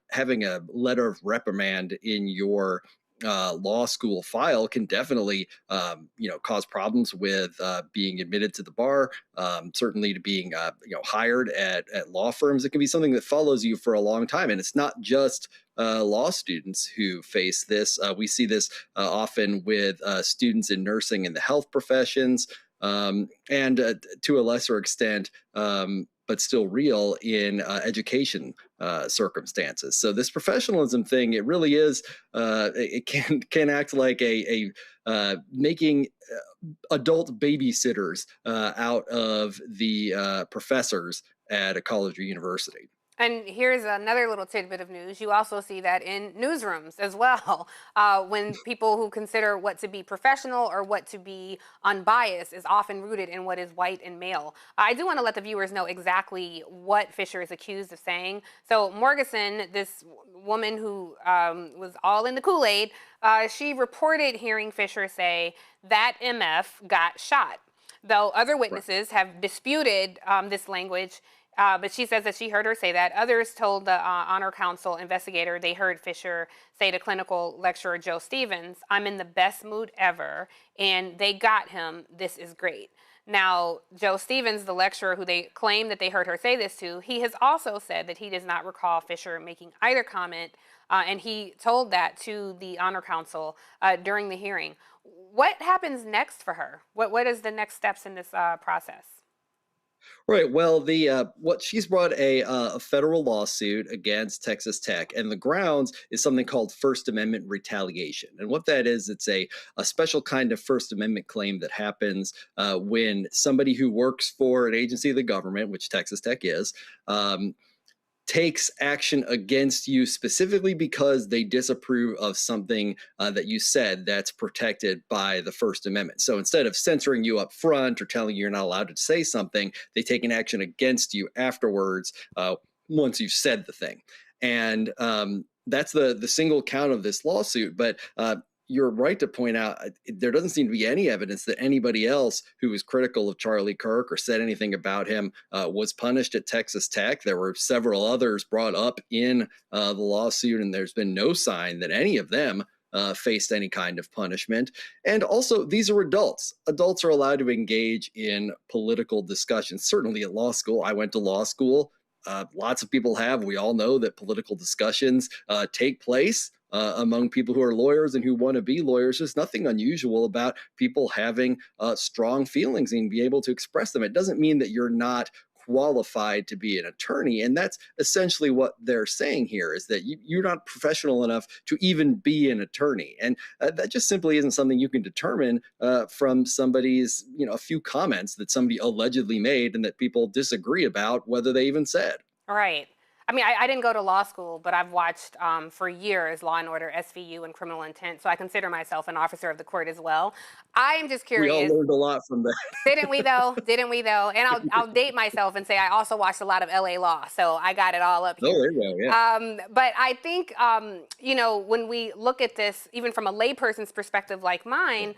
letter of reprimand in your law school file can definitely cause problems with being admitted to the bar, certainly to being hired at law firms. It can be something that follows you for a long time. And it's not just law students who face this. We see this often with students in nursing and the health professions. And to a lesser extent, but still real in education circumstances. So this professionalism thing, it really is, it can act like a making adult babysitters out of the professors at a college or university. And here's another little tidbit of news. You also see that in newsrooms as well, when people who consider what to be professional or what to be unbiased is often rooted in what is white and male. I do want to let the viewers know exactly what Fisher is accused of saying. So Morgeson, this woman who was all in the Kool-Aid, she reported hearing Fisher say that MF got shot, though other witnesses have disputed this language. But she says that she heard her say that. Others told the Honor Council investigator they heard Fisher say to clinical lecturer Joe Stevens, "I'm in the best mood ever, and they got him. This is great." Now, Joe Stevens, the lecturer who they claim that they heard her say this to, he has also said that he does not recall Fisher making either comment, and he told that to the Honor Council during the hearing. What happens next for her? What is the next steps in this process? Right. Well, what she's brought a federal lawsuit against Texas Tech, and the grounds is something called First Amendment retaliation. And what that is, it's a special kind of First Amendment claim that happens when somebody who works for an agency of the government, which Texas Tech is, takes action against you specifically because they disapprove of something that you said that's protected by the First Amendment. So instead of censoring you up front or telling you you're not allowed to say something, they take an action against you afterwards once you've said the thing. And that's the single count of this lawsuit. But you're right to point out there doesn't seem to be any evidence that anybody else who was critical of Charlie Kirk or said anything about him was punished at Texas Tech. There were several others brought up in the lawsuit, and there's been no sign that any of them faced any kind of punishment. And also, these are adults. Adults are allowed to engage in political discussions, certainly at law school. I went to law school. lots of people have. We all know that political discussions take place among people who are lawyers and who want to be lawyers. There's nothing unusual about people having strong feelings and be able to express them. It doesn't mean that you're not qualified to be an attorney. And that's essentially what they're saying here, is that you're not professional enough to even be an attorney. And that just simply isn't something you can determine from somebody's, a few comments that somebody allegedly made and that people disagree about whether they even said. Right. I mean, I didn't go to law school, but I've watched for years Law & Order, SVU, and Criminal Intent, so I consider myself an officer of the court as well. I am just curious. We all learned a lot from that. Didn't we though? Didn't we though? And I'll date myself and say I also watched a lot of LA Law, so I got it all up here. Oh, there you go, yeah. But I think, when we look at this, even from a layperson's perspective like mine,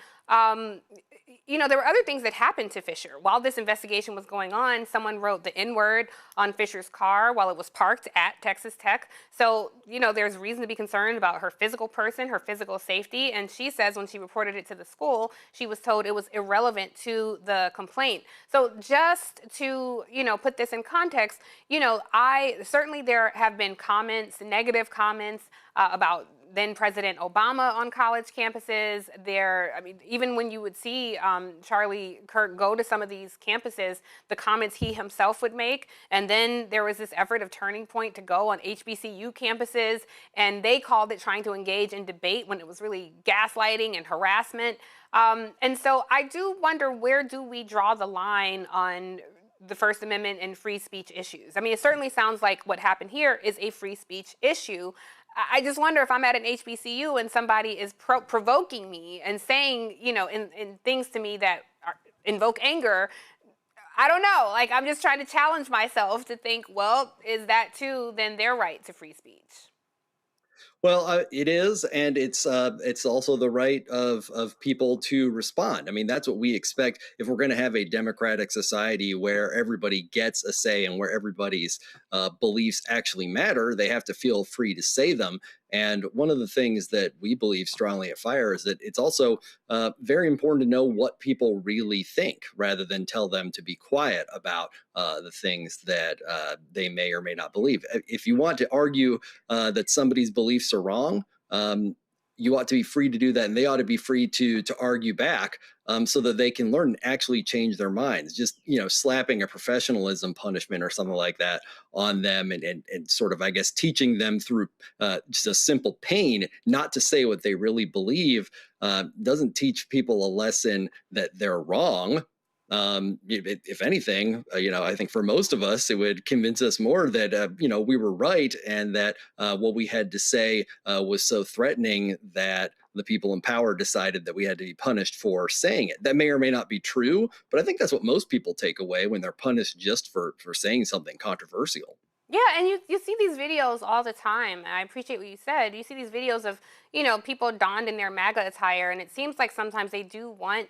there were other things that happened to Fisher. While this investigation was going on, someone wrote the N-word on Fisher's car while it was parked at Texas Tech. So, there's reason to be concerned about her physical person, her physical safety. And she says when she reported it to the school, she was told it was irrelevant to the complaint. So just to, put this in context, there have been comments, negative comments about then President Obama on college campuses. Even when you would see Charlie Kirk go to some of these campuses, the comments he himself would make. And then there was this effort of Turning Point to go on HBCU campuses, and they called it trying to engage in debate when it was really gaslighting and harassment. And so I do wonder, where do we draw the line on the First Amendment and free speech issues? I mean, it certainly sounds like what happened here is a free speech issue. I just wonder if I'm at an HBCU and somebody is provoking me and saying, in things to me that invoke anger. I don't know. I'm just trying to challenge myself to think, well, is that too then their right to free speech? Well, it is, and it's also the right of people to respond. I mean, that's what we expect if we're going to have a democratic society where everybody gets a say and where everybody's beliefs actually matter. They have to feel free to say them. And one of the things that we believe strongly at FIRE is that it's also very important to know what people really think, rather than tell them to be quiet about the things that they may or may not believe. If you want to argue that somebody's beliefs are wrong, you ought to be free to do that, and they ought to be free to argue back, so that they can learn and actually change their minds. Just, slapping a professionalism punishment or something like that on them and sort of, I guess, teaching them through just a simple pain not to say what they really believe doesn't teach people a lesson that they're wrong. If anything, I think for most of us, it would convince us more that, we were right, and that what we had to say was so threatening that the people in power decided that we had to be punished for saying it. That may or may not be true, but I think that's what most people take away when they're punished just for saying something controversial. Yeah, and you see these videos all the time. I appreciate what you said. You see these videos of, people donned in their MAGA attire, and it seems like sometimes they do want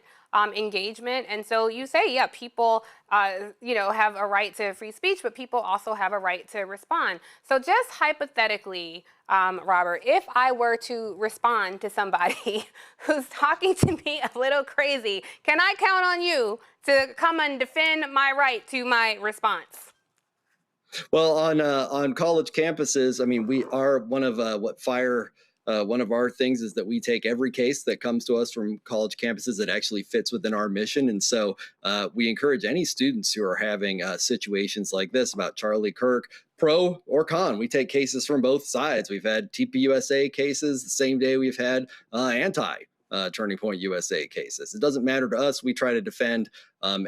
engagement. And so you say, yeah, people, have a right to free speech, but people also have a right to respond. So just hypothetically, Robert, if I were to respond to somebody who's talking to me a little crazy, can I count on you to come and defend my right to my response? Well, on college campuses, I mean, we are one of one of our things is that we take every case that comes to us from college campuses that actually fits within our mission. And so we encourage any students who are having situations like this about Charlie Kirk, pro or con. We take cases from both sides. We've had TPUSA cases the same day we've had Turning Point USA cases. It doesn't matter to us. We try to defend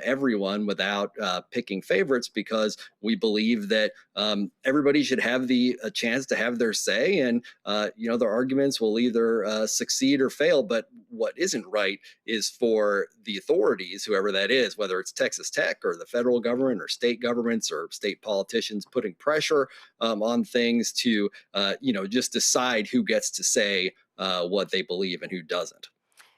everyone without picking favorites, because we believe that everybody should have a chance to have their say, and their arguments will either succeed or fail. But what isn't right is for the authorities, whoever that is, whether it's Texas Tech or the federal government or state governments or state politicians, putting pressure on things to just decide who gets to say what they believe and who doesn't.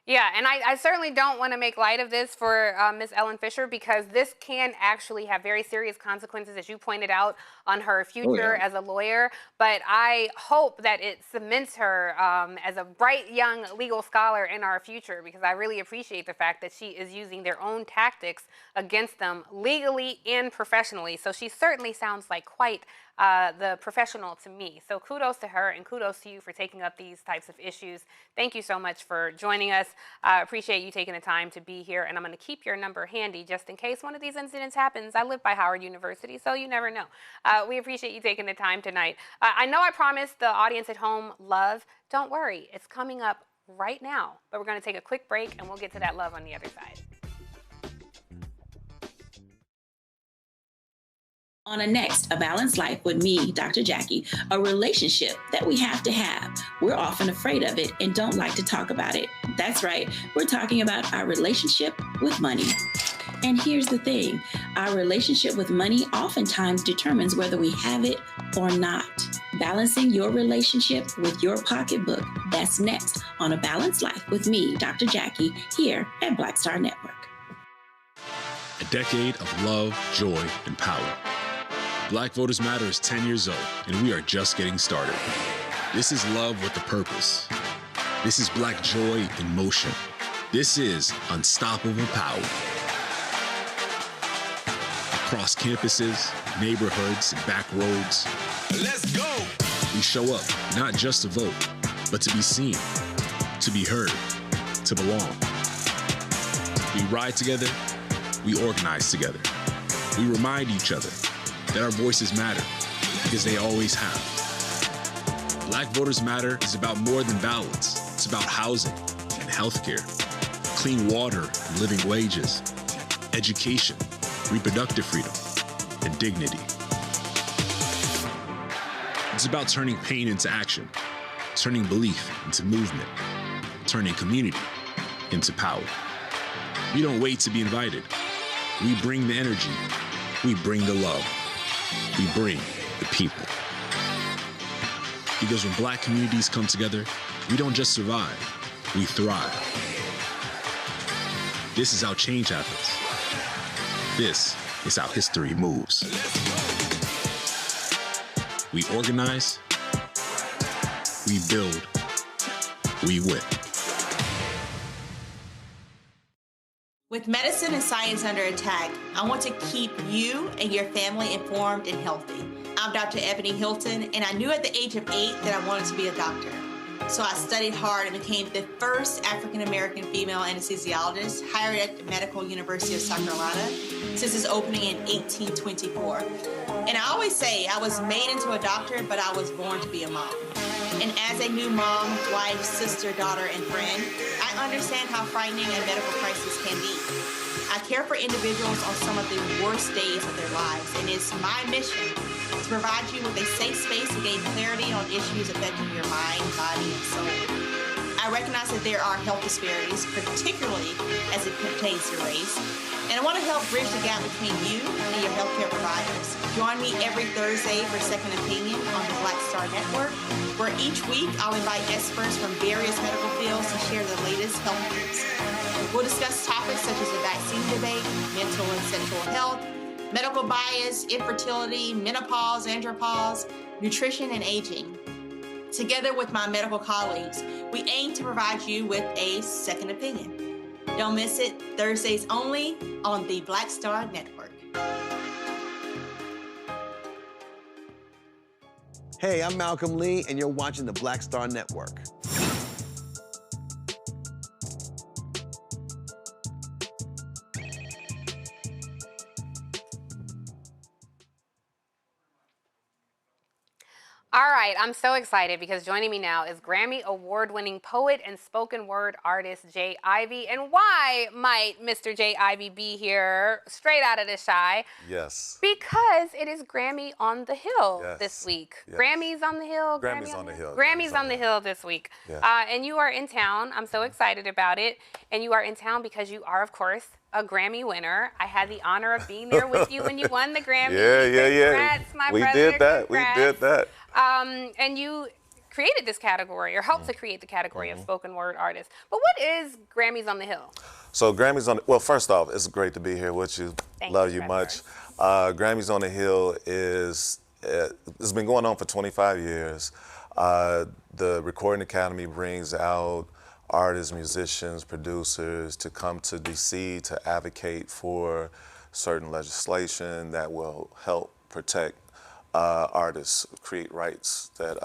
Yeah, and I certainly don't want to make light of this for Ms. Ellen Fisher, because this can actually have very serious consequences, as you pointed out, on her future as a lawyer. But I hope that it cements her as a bright young legal scholar in our future, because I really appreciate the fact that she is using their own tactics against them legally and professionally. So she certainly sounds like quite the professional to me. So kudos to her, and kudos to you for taking up these types of issues. Thank you so much for joining us. I appreciate you taking the time to be here, and I'm going to keep your number handy just in case one of these incidents happens. I live by Howard University, so you never know. We appreciate you taking the time tonight. I know I promised the audience at home love. Don't worry, it's coming up right now, but we're going to take a quick break, and we'll get to that love on the other side. On a next, A Balanced Life with me, Dr. Jackie, a relationship that we have to have. We're often afraid of it and don't like to talk about it. That's right, we're talking about our relationship with money. And here's the thing, our relationship with money oftentimes determines whether we have it or not. Balancing your relationship with your pocketbook, that's next on A Balanced Life with me, Dr. Jackie, here at Black Star Network. A decade of love, joy, and power. Black Voters Matter is 10 years old, and we are just getting started. This is love with a purpose. This is Black joy in motion. This is unstoppable power. Across campuses, neighborhoods, and back roads, let's go! We show up not just to vote, but to be seen, to be heard, to belong. We ride together, we organize together. We remind each other that our voices matter, because they always have. Black Voters Matter is about more than ballots. It's about housing and healthcare, clean water and living wages, education, reproductive freedom, and dignity. It's about turning pain into action, turning belief into movement, turning community into power. We don't wait to be invited. We bring the energy. We bring the love. We bring the people. Because when Black communities come together, we don't just survive, we thrive. This is how change happens. This is how history moves. We organize, we build, we win. With medicine and science under attack, I want to keep you and your family informed and healthy. I'm Dr. Ebony Hilton, and I knew at the age of 8 that I wanted to be a doctor. So I studied hard and became the first African-American female anesthesiologist hired at the Medical University of South Carolina since its opening in 1824. And I always say I was made into a doctor, but I was born to be a mom. And as a new mom, wife, sister, daughter, and friend, I understand how frightening a medical crisis can be. I care for individuals on some of the worst days of their lives, and it's my mission to provide you with a safe space to gain clarity on issues affecting your mind, body, and soul. I recognize that there are health disparities, particularly as it pertains to race, and I want to help bridge the gap between you and your healthcare providers. Join me every Thursday for Second Opinion on the Black Star Network, where each week I'll invite experts from various medical fields to share the latest health news. We'll discuss topics such as the vaccine debate, mental and sexual health, medical bias, infertility, menopause, andropause, nutrition, and aging. Together with my medical colleagues, we aim to provide you with a second opinion. Don't miss it, Thursdays only on the Black Star Network. Hey, I'm Malcolm Lee, and you're watching the Black Star Network. All right, I'm so excited because joining me now is Grammy Award-winning poet and spoken word artist Jay Ivey. And why might Mr. Jay Ivey be here straight out of the Chi? Yes. Because it is Grammy on the Hill this week. Yes. Grammys on the Hill? Grammys on the Hill. Grammys on the Hill this week. Yeah. And you are in town. I'm so excited about it. And you are in town because you are, of course, a Grammy winner. I had the honor of being there with you when you won the Grammy. Yeah. Congrats, my brother. We did that. Congrats. We did that. And you created this category or helped to create the category of spoken word artists. But what is Grammys on the Hill? So Grammys on, well, first off, it's great to be here with you. Love you much. Grammys on the Hill is, it's been going on for 25 years. The Recording Academy brings out artists, musicians, producers to come to DC to advocate for certain legislation that will help protect artists, create rights that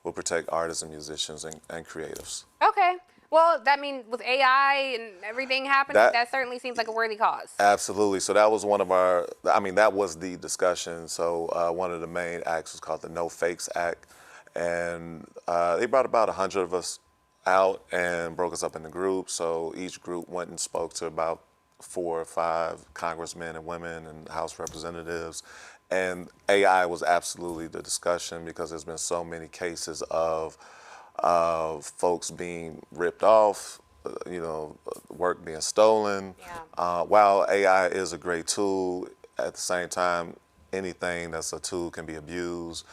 will protect artists and musicians and creatives. Okay. Well, that means with AI and everything happening, that certainly seems like a worthy cause. Absolutely. So that was one of our, I mean, that was the discussion. So one of the main acts was called the No Fakes Act. And they brought about 100 of us out and broke us up into groups. So each group went and spoke to about 4 or 5 congressmen and women and House representatives. And AI was absolutely the discussion because there's been so many cases of folks being ripped off, you know, work being stolen. Yeah. While AI is a great tool, at the same time, anything that's a tool can be abused.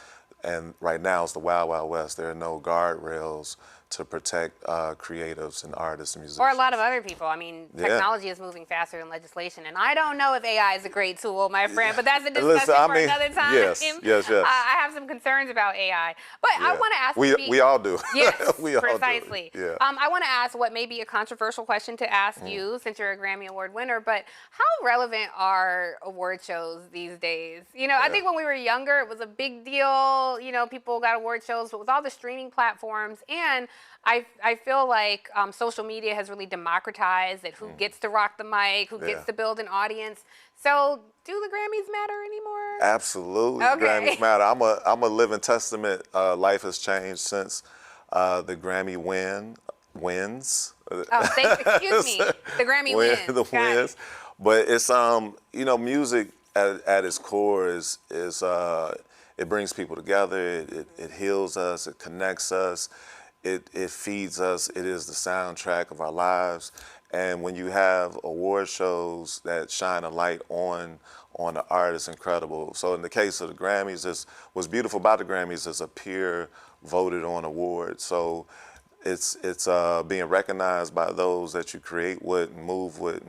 And right now it's the Wild Wild West. There are no guardrails to protect creatives and artists and musicians. Or a lot of other people. I mean, technology is moving faster than legislation. And I don't know if AI is a great tool, my friend, but that's a discussion for another time. Yes. I have some concerns about AI. But I want to ask... We all do. Yes, we all precisely. do. Yeah. I want to ask what may be a controversial question to ask you, since you're a Grammy Award winner, but how relevant are award shows these days? You know, I think when we were younger, it was a big deal. You know, people got award shows, but with all the streaming platforms, and I feel like social media has really democratized that who gets to rock the mic, who gets to build an audience. So do the Grammys matter anymore? Absolutely, the Grammys matter. I'm a living testament. Life has changed since the Grammy wins. Oh, excuse me, the Grammy wins. The wins. But it's you know, music at its core is it brings people together. It heals us. It connects us. It feeds us. It is the soundtrack of our lives. And when you have award shows that shine a light on the art, it's incredible. So in the case of the Grammys, what's beautiful about the Grammys is a peer voted on award. So it's being recognized by those that you create with and move with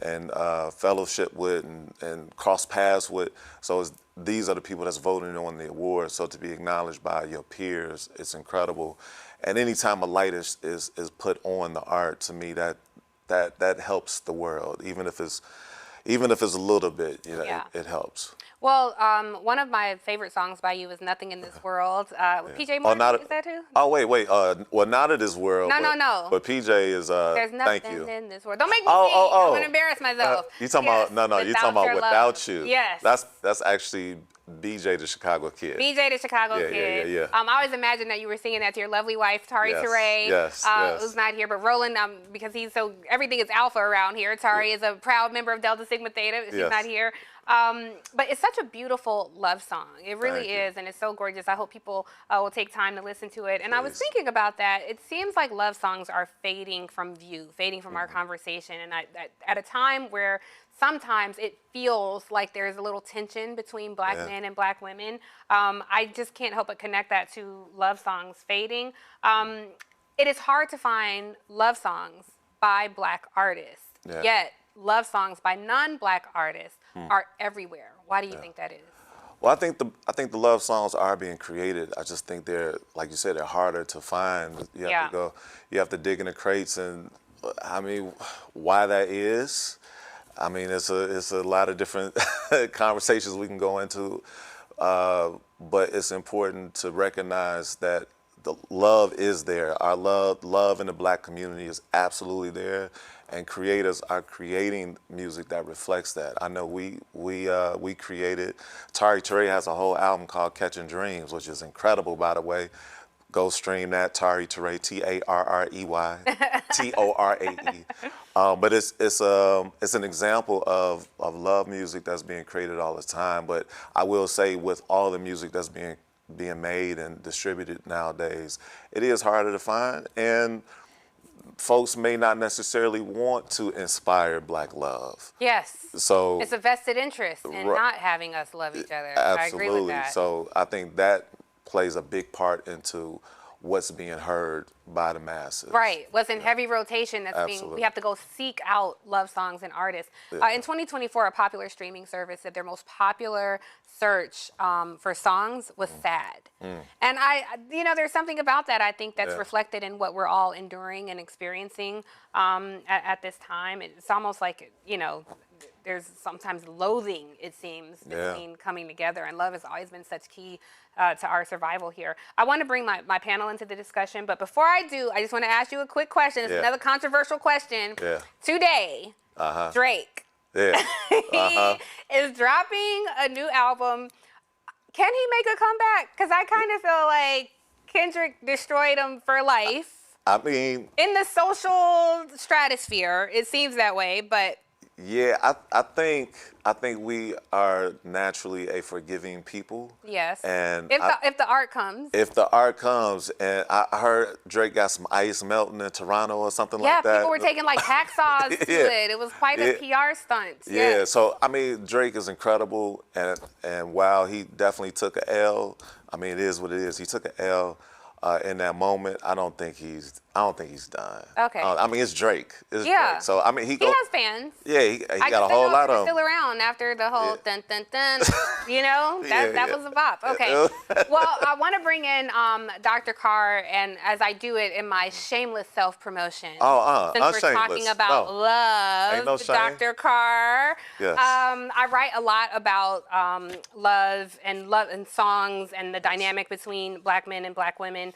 and fellowship with and cross paths with. So these are the people that's voting on the award. So to be acknowledged by your peers, it's incredible. And anytime a light is put on the art, to me, that helps the world, even if it's a little bit, you know, it helps. Well, one of my favorite songs by you is "Nothing in This World." With PJ Morton, is that who? Oh wait. Well, not of this world. No. But PJ is. There's nothing thank you. in this world. Don't make me sing. I'm gonna embarrass myself. You talking about no? You talking about Without You? Yes. That's actually BJ the Chicago Kid. BJ the Chicago Kid. Yeah. I always imagined that you were singing that to your lovely wife, Tari Teray. Yes. Who's not here, but Roland, because everything is alpha around here. Tari is a proud member of Delta Sigma Theta. She's not here. But it's such a beautiful love song. It really is, and it's so gorgeous. I hope people will take time to listen to it. And I was thinking about that. It seems like love songs are fading from view, fading from our conversation. And at a time where sometimes it feels like there's a little tension between black men and black women, I just can't help but connect that to love songs fading. It is hard to find love songs by black artists, yet love songs by non-black artists are everywhere. Why do you think that is? Well, I think the love songs are being created. I just think they're, like you said, they're harder to find. You have to dig in the crates, and I mean, why that is? I mean, it's a lot of different conversations we can go into, but it's important to recognize that the love is there. Our love in the black community is absolutely there, and creators are creating music that reflects that. I know we created. Tari Teray has a whole album called Catching Dreams, which is incredible, by the way. Go stream that, Tari Teray, Tarrey, Torae. But it's an example of love music that's being created all the time. But I will say, with all the music that's being made and distributed nowadays, it is harder to find, and folks may not necessarily want to inspire black love. Yes. So it's a vested interest in not having us love each other. Absolutely. I agree with that. So I think that plays a big part into what's being heard by the masses. Right. What's in heavy rotation that's Absolutely. we have to go seek out love songs and artists. Yeah. In 2024, a popular streaming service said their most popular search for songs was sad. And there's something about that I think that's reflected in what we're all enduring and experiencing at this time. It's almost like, there's sometimes loathing, it seems, between coming together, and love has always been such key to our survival here. I want to bring my panel into the discussion, but before I do, I just want to ask you a quick question. It's another controversial question. Today, Drake he is dropping a new album. Can he make a comeback? Because I kind of feel like Kendrick destroyed him for life. I mean, in the social stratosphere, it seems that way, but yeah, I think we are naturally a forgiving people. Yes. And if the art comes. If the art comes, and I heard Drake got some ice melting in Toronto or something like that. Yeah, people were taking like hacksaws to it. It was quite a PR stunt. Yeah. So I mean, Drake is incredible, and while he definitely took a L, I mean, it is what it is. He took an L. In that moment, I don't think he's done. Okay. I mean, it's Drake. It's Drake. So I mean, he has fans. Yeah, he got a whole lot of them. Still around after the whole dun dun dun. That was a bop. Okay. Well, I want to bring in Dr. Carr, and as I do it in my shameless self promotion. Since we're talking about love, Ain't no shame. Dr. Carr. Yes. I write a lot about love and songs and the dynamic between Black men and Black women.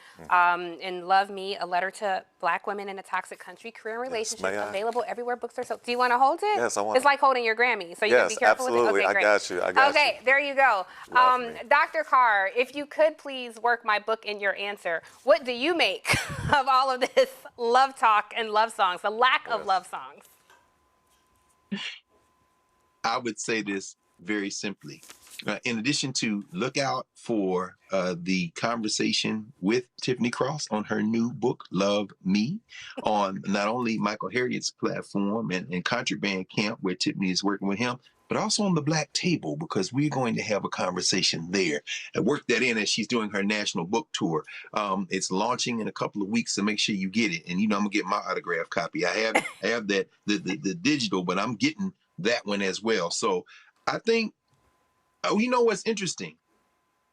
In Love Me, a letter to Black women in a toxic country, career and relationships, available everywhere books are sold. Do you want to hold it? Yes, I want It's like holding your Grammy, so you have to be careful absolutely. with it. Okay, great. I got you. Okay, there you go. Dr. Carr, if you could please work my book in your answer, what do you make of all of this love talk and love songs, the lack of love songs? I would say this very simply. In addition to look out for the conversation with Tiffany Cross on her new book, Love Me, on not only Michael Harriot's platform and Contraband Camp, where Tiffany is working with him, but also on the Black Table, because we're going to have a conversation there and work that in as she's doing her national book tour. It's launching in a couple of weeks, so make sure you get it. And I'm gonna get my autograph copy. I have that the digital, but I'm getting that one as well. So I think. What's interesting?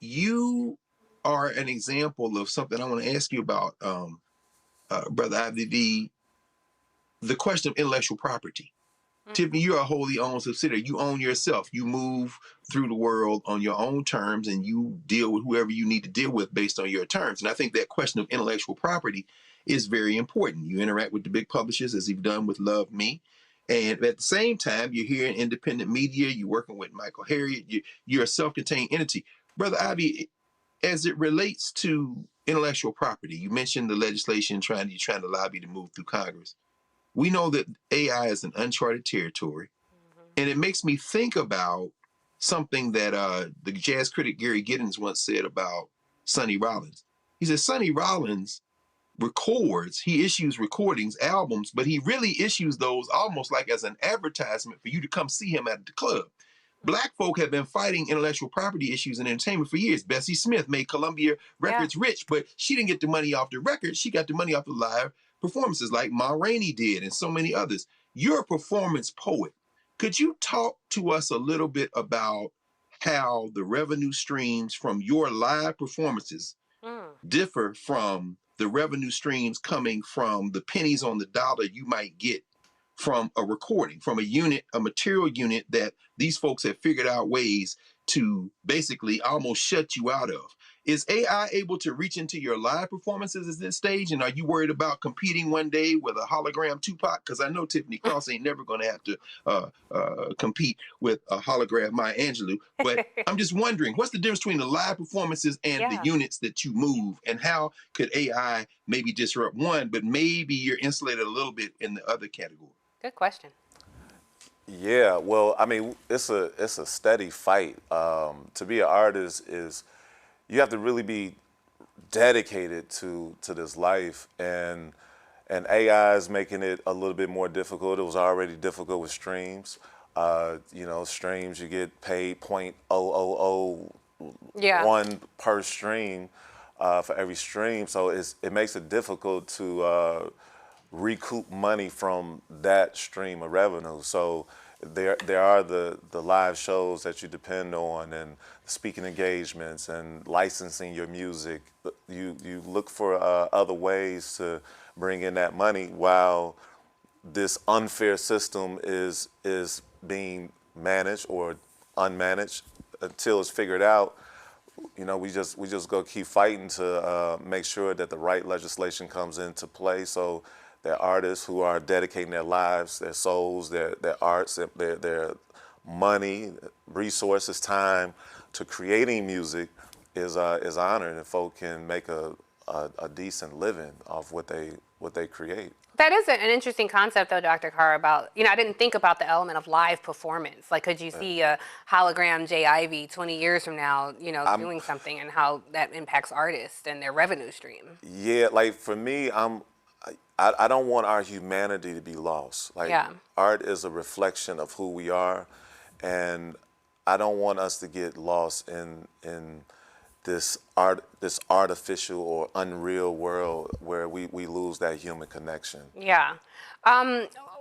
You are an example of something I want to ask you about, Brother IVV, the question of intellectual property. Tiffany, you're a wholly owned subsidiary. You own yourself. You move through the world on your own terms, and you deal with whoever you need to deal with based on your terms. And I think that question of intellectual property is very important. You interact with the big publishers, as you've done with Love Me. And at the same time, you're here in independent media, you're working with Michael Harriot, you're a self-contained entity. Brother Ivy, as it relates to intellectual property, you mentioned the legislation you're trying to lobby to move through Congress. We know that AI is an uncharted territory, and it makes me think about something that the jazz critic Gary Giddens once said about Sonny Rollins. He said, Sonny Rollins he issues recordings, albums, but he really issues those almost like as an advertisement for you to come see him at the club. Black folk have been fighting intellectual property issues in entertainment for years. Bessie Smith made Columbia Records rich, but she didn't get the money off the record. She got the money off the live performances like Ma Rainey did and so many others. You're a performance poet. Could you talk to us a little bit about how the revenue streams from your live performances differ from the revenue streams coming from the pennies on the dollar you might get from a recording, from a material unit that these folks have figured out ways to basically almost shut you out of? Is AI able to reach into your live performances at this stage? And are you worried about competing one day with a hologram Tupac? Because I know Tiffany Cross ain't never going to have to compete with a hologram Maya Angelou. But I'm just wondering, what's the difference between the live performances and the units that you move? And how could AI maybe disrupt one, but maybe you're insulated a little bit in the other category? Good question. Yeah, well, I mean, it's a steady fight. To be an artist is, you have to really be dedicated to this life, and AI is making it a little bit more difficult. It was already difficult with streams. Streams, you get paid 0.000 one per stream for every stream. So it makes it difficult to recoup money from that stream of revenue. So there are the live shows that you depend on, and speaking engagements and licensing your music. You look for other ways to bring in that money while this unfair system is being managed or unmanaged until it's figured out. You know, we just go keep fighting to make sure that the right legislation comes into play. So there are artists who are dedicating their lives, their souls, their arts, their money, resources, time to creating music is honored, and folk can make a decent living off what they create. That is an interesting concept, though, Dr. Carr, about, I didn't think about the element of live performance. Like, could you see a hologram J. Ivy 20 years from now, doing something, and how that impacts artists and their revenue stream? Yeah, like for me, I don't want our humanity to be lost. Like, art is a reflection of who we are, and I don't want us to get lost in this artificial or unreal world where we lose that human connection. Yeah.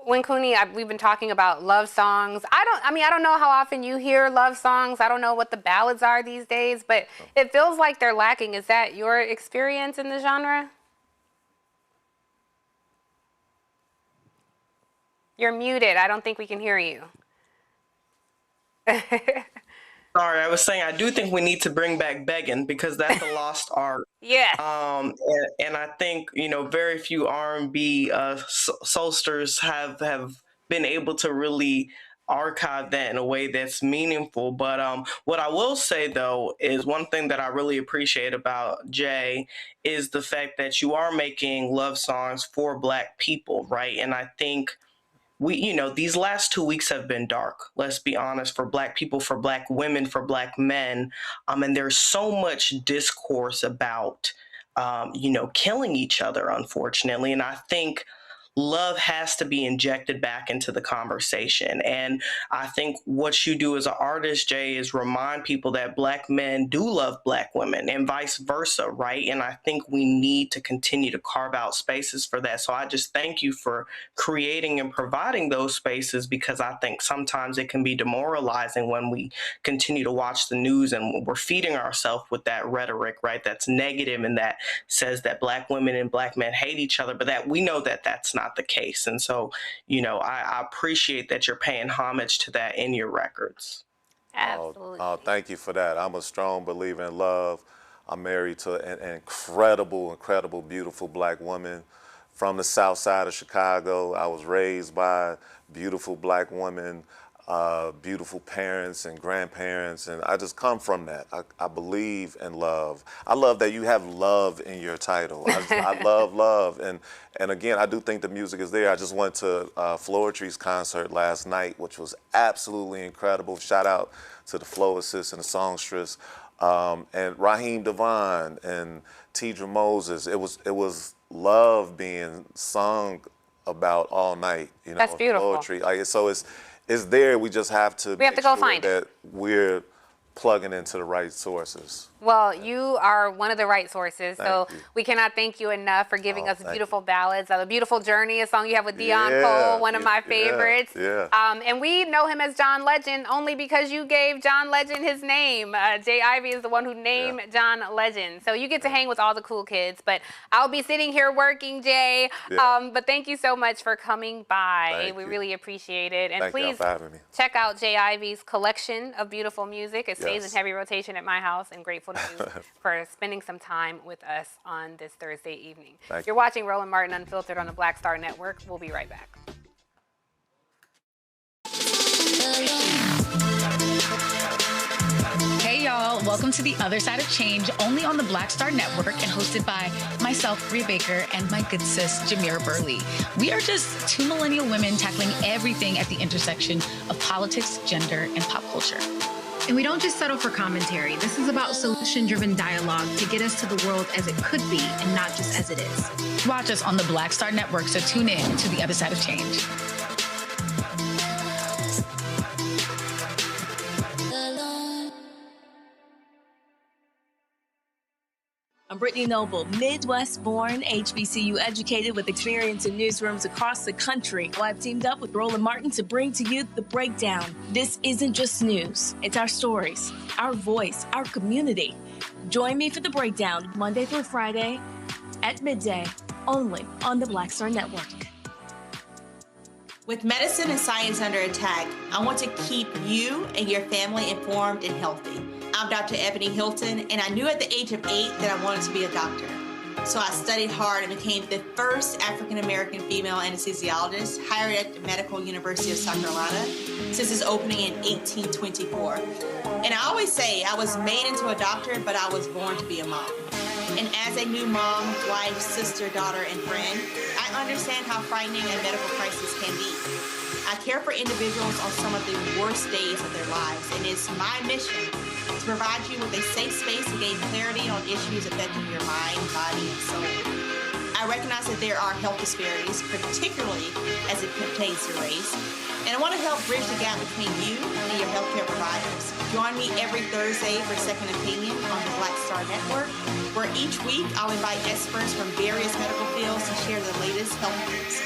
When Cooney, we've been talking about love songs. I don't know how often you hear love songs. I don't know what the ballads are these days, but it feels like they're lacking. Is that your experience in the genre? You're muted. I don't think we can hear you. Sorry, I was saying I do think we need to bring back begging, because that's a lost art. Yeah. And I think, very few R&B soulsters have been able to really archive that in a way that's meaningful. But what I will say, though, is one thing that I really appreciate about Jay is the fact that you are making love songs for Black people, right? And I think these last 2 weeks have been dark, let's be honest, for Black people, for Black women, for Black men. And there's so much discourse about, killing each other, unfortunately. And I think love has to be injected back into the conversation. And I think what you do as an artist, Jay, is remind people that Black men do love Black women and vice versa, right? And I think we need to continue to carve out spaces for that. So I just thank you for creating and providing those spaces, because I think sometimes it can be demoralizing when we continue to watch the news and we're feeding ourselves with that rhetoric, right? That's negative and that says that Black women and Black men hate each other, but that we know that that's not the case. And so, I appreciate that you're paying homage to that in your records. Absolutely. Oh, thank you for that. I'm a strong believer in love. I'm married to an incredible, beautiful Black woman from the south side of Chicago. I was raised by beautiful Black women, beautiful parents and grandparents, and I just come from that. I believe in love. I love that you have love in your title. I love love, and again, I do think the music is there. I just went to Floetry's concert last night, which was absolutely incredible. Shout out to the flow assist and the songstress, and Raheem Devon and Tidra Moses. It was love being sung about all night. That's beautiful. Poetry. So it's there. We just have to go find that we're plugging into the right sources. Well, you are one of the right sources, so you. we cannot thank you enough for giving us beautiful ballads. The Beautiful Journey, a song you have with Dion Cole, one of my favorites. And we know him as John Legend only because you gave John Legend his name. Jay Ivy is the one who named John Legend. So you get to hang with all the cool kids, but I'll be sitting here working, Jay. But thank you so much for coming by. We really appreciate it. And please check out Jay Ivy's collection of beautiful music. It stays in heavy rotation at my house, and grateful to you for spending some time with us on this Thursday evening. You're watching Roland Martin Unfiltered on the Black Star Network. We'll be right back. Hey y'all, welcome to The Other Side of Change, only on the Black Star Network and hosted by myself, Rhea Baker, and my good sis, Jamira Burley. We are just two millennial women tackling everything at the intersection of politics, gender, and pop culture. And we don't just settle for commentary. This is about solution-driven dialogue to get us to the world as it could be and not just as it is. Watch us on the Black Star Network, so tune in to The Other Side of Change. I'm Brittany Noble, Midwest-born, HBCU educated with experience in newsrooms across the country. Well, I've teamed up with Roland Martin to bring to you The Breakdown. This isn't just news. It's our stories, our voice, our community. Join me for The Breakdown, Monday through Friday at midday, only on the Black Star Network. With medicine and science under attack, I want to keep you and your family informed and healthy. I'm Dr. Ebony Hilton, and I knew at the age of 8 that I wanted to be a doctor. So I studied hard and became the first African-American female anesthesiologist hired at the Medical University of South Carolina since its opening in 1824. And I always say I was made into a doctor, but I was born to be a mom. And as a new mom, wife, sister, daughter, and friend, I understand how frightening a medical crisis can be. I care for individuals on some of the worst days of their lives, and it's my mission to provide you with a safe space to gain clarity on issues affecting your mind, body, and soul. I recognize that there are health disparities, particularly as it pertains to race, and I want to help bridge the gap between you and your healthcare providers. Join me every Thursday for Second Opinion on the Black Star Network, where each week I'll invite experts from various medical fields to share the latest health news.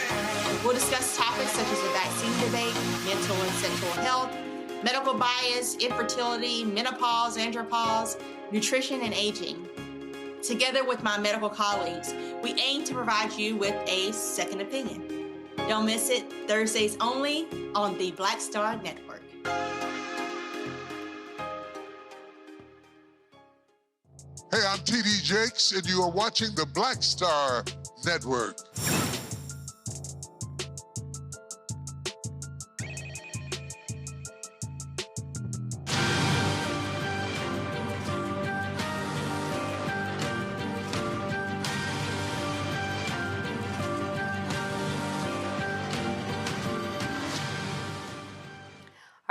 We'll discuss topics such as the vaccine debate, mental and sexual health, medical bias, infertility, menopause, andropause, nutrition, and aging. Together with my medical colleagues, we aim to provide you with a second opinion. Don't miss it, Thursdays only on the Black Star Network. Hey, I'm TD Jakes, and you are watching the Black Star Network.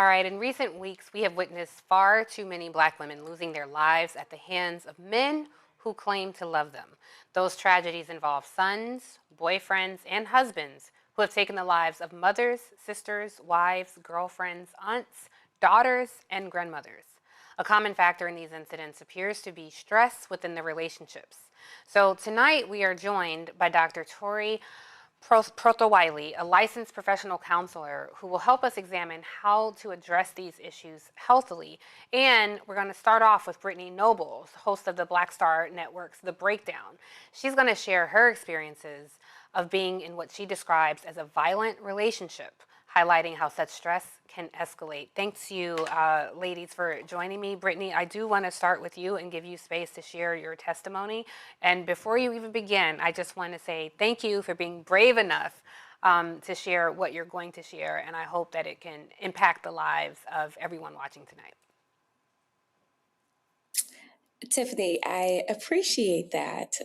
All right, in recent weeks, we have witnessed far too many Black women losing their lives at the hands of men who claim to love them. Those tragedies involve sons, boyfriends, and husbands who have taken the lives of mothers, sisters, wives, girlfriends, aunts, daughters, and grandmothers. A common factor in these incidents appears to be stress within the relationships. So tonight, we are joined by Dr. Tori Proto-Wiley, a licensed professional counselor who will help us examine how to address these issues healthily. And we're going to start off with Brittany Noble, host of the Black Star Network's The Breakdown. She's going to share her experiences of being in what she describes as a violent relationship, highlighting how such stress can escalate. Thanks to you, ladies, for joining me. Brittany, I do want to start with you and give you space to share your testimony. And before you even begin, I just want to say thank you for being brave enough to share what you're going to share, and I hope that it can impact the lives of everyone watching tonight. Tiffany, I appreciate that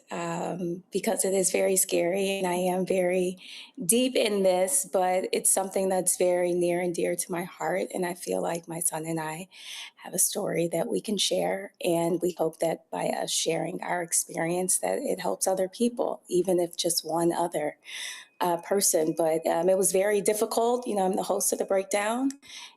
because it is very scary and I am very deep in this, but it's something that's very near and dear to my heart. And I feel like my son and I have a story that we can share. And we hope that by us sharing our experience that it helps other people, even if just one other person. But it was very difficult. You know, I'm the host of The Breakdown.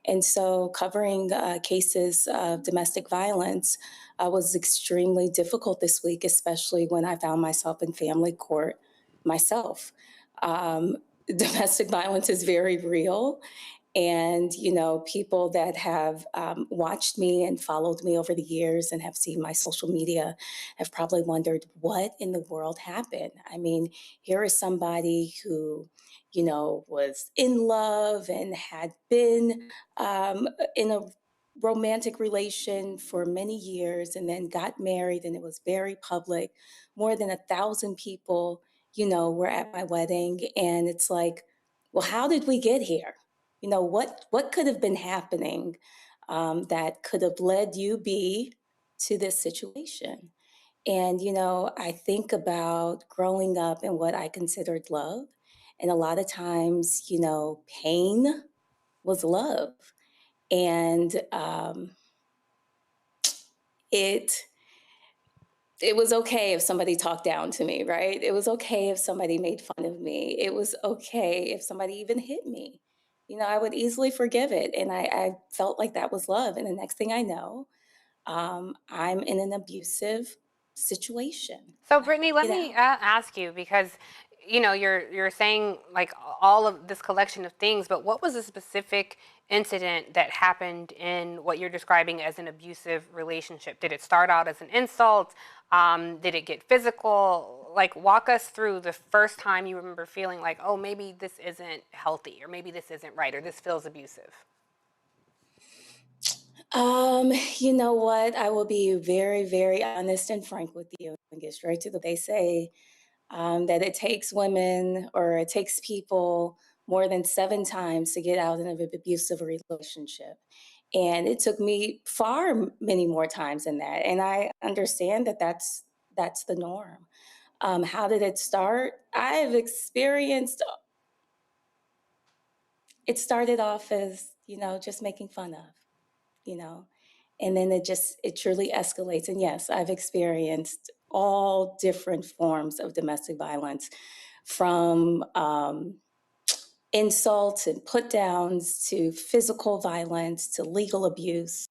And so covering cases of domestic violence was extremely difficult this week, especially when I found myself in family court myself. Domestic violence is very real. And, you know, people that have watched me and followed me over the years and have seen my social media have probably wondered what in the world happened. I mean, here is somebody who, you know, was in love and had been in a romantic relation for many years and then got married, and it was very public. More than 1,000 people, you know, were at my wedding. And it's like, well, how did we get here? You know, what could have been happening that could have led you to this situation? And, you know, I think about growing up and what I considered love. And a lot of times, you know, pain was love. And it was okay if somebody talked down to me, right? It was okay if somebody made fun of me. It was okay if somebody even hit me. You know, I would easily forgive it. And I felt like that was love. And the next thing I know, I'm in an abusive situation. So Brittany, let me ask you, because you're saying like all of this collection of things, but what was a specific incident that happened in what you're describing as an abusive relationship? Did it start out as an insult? Did it get physical? Like, walk us through the first time you remember feeling like, oh, maybe this isn't healthy, or maybe this isn't right, or this feels abusive. You know what? I will be very, very honest and frank with you and get straight to the. They say that it takes women, or it takes people more than 7 times to get out of an abusive relationship. And it took me far many more times than that. And I understand that that's the norm. How did it start? I've experienced, it started off as, just making fun of, and then it truly escalates. And yes, I've experienced all different forms of domestic violence, from insults and put downs to physical violence to legal abuse.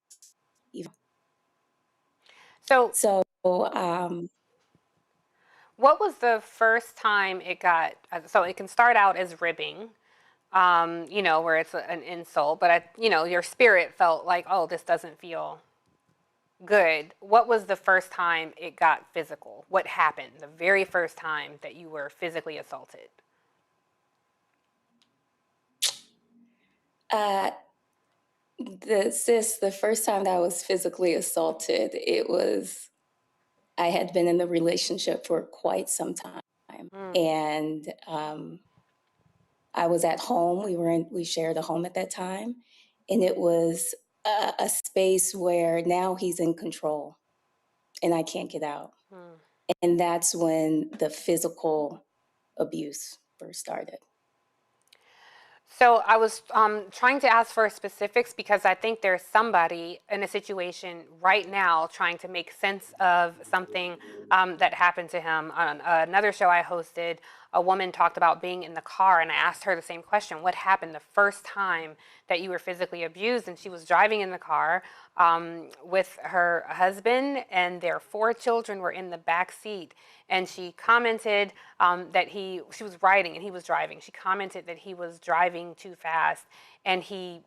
So what was the first time it got, so it can start out as ribbing, where it's an insult, but your spirit felt like, oh, this doesn't feel good. What was the first time it got physical? What happened the very first time that you were physically assaulted? The first time that I was physically assaulted, I had been in the relationship for quite some time. And I was at home. We shared a home at that time. And it was a space where now he's in control and I can't get out. And that's when the physical abuse first started. So I was trying to ask for specifics, because I think there's somebody in a situation right now trying to make sense of something that happened to him. On another show I hosted, a woman talked about being in the car, and I asked her the same question. What happened the first time that you were physically abused? And she was driving in the car with her husband, and their 4 children were in the back seat. And she commented that she was riding and he was driving. She commented that he was driving too fast, and he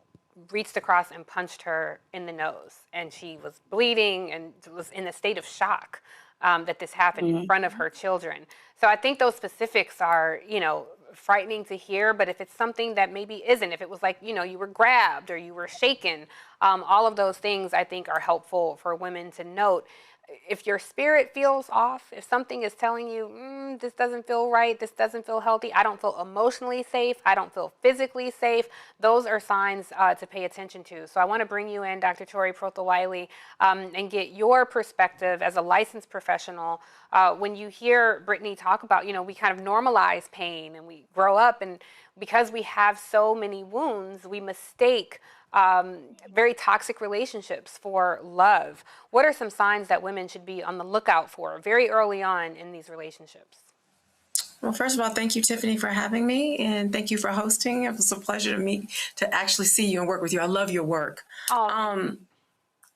reached across and punched her in the nose. And she was bleeding and was in a state of shock that this happened in front of her children. So I think those specifics are, frightening to hear. But if it's something that maybe isn't, if it was like, you were grabbed or you were shaken, all of those things I think are helpful for women to note. If your spirit feels off, if something is telling you, this doesn't feel right, this doesn't feel healthy, I don't feel emotionally safe, I don't feel physically safe, those are signs to pay attention to. So I want to bring you in, Dr. Tori Prothowile, and get your perspective as a licensed professional. When you hear Brittany talk about, we kind of normalize pain, and we grow up, and because we have so many wounds, we mistake very toxic relationships for love. What are some signs that women should be on the lookout for very early on in these relationships? Well, first of all, thank you, Tiffany, for having me, and thank you for hosting. It was a pleasure to actually see you and work with you. I love your work.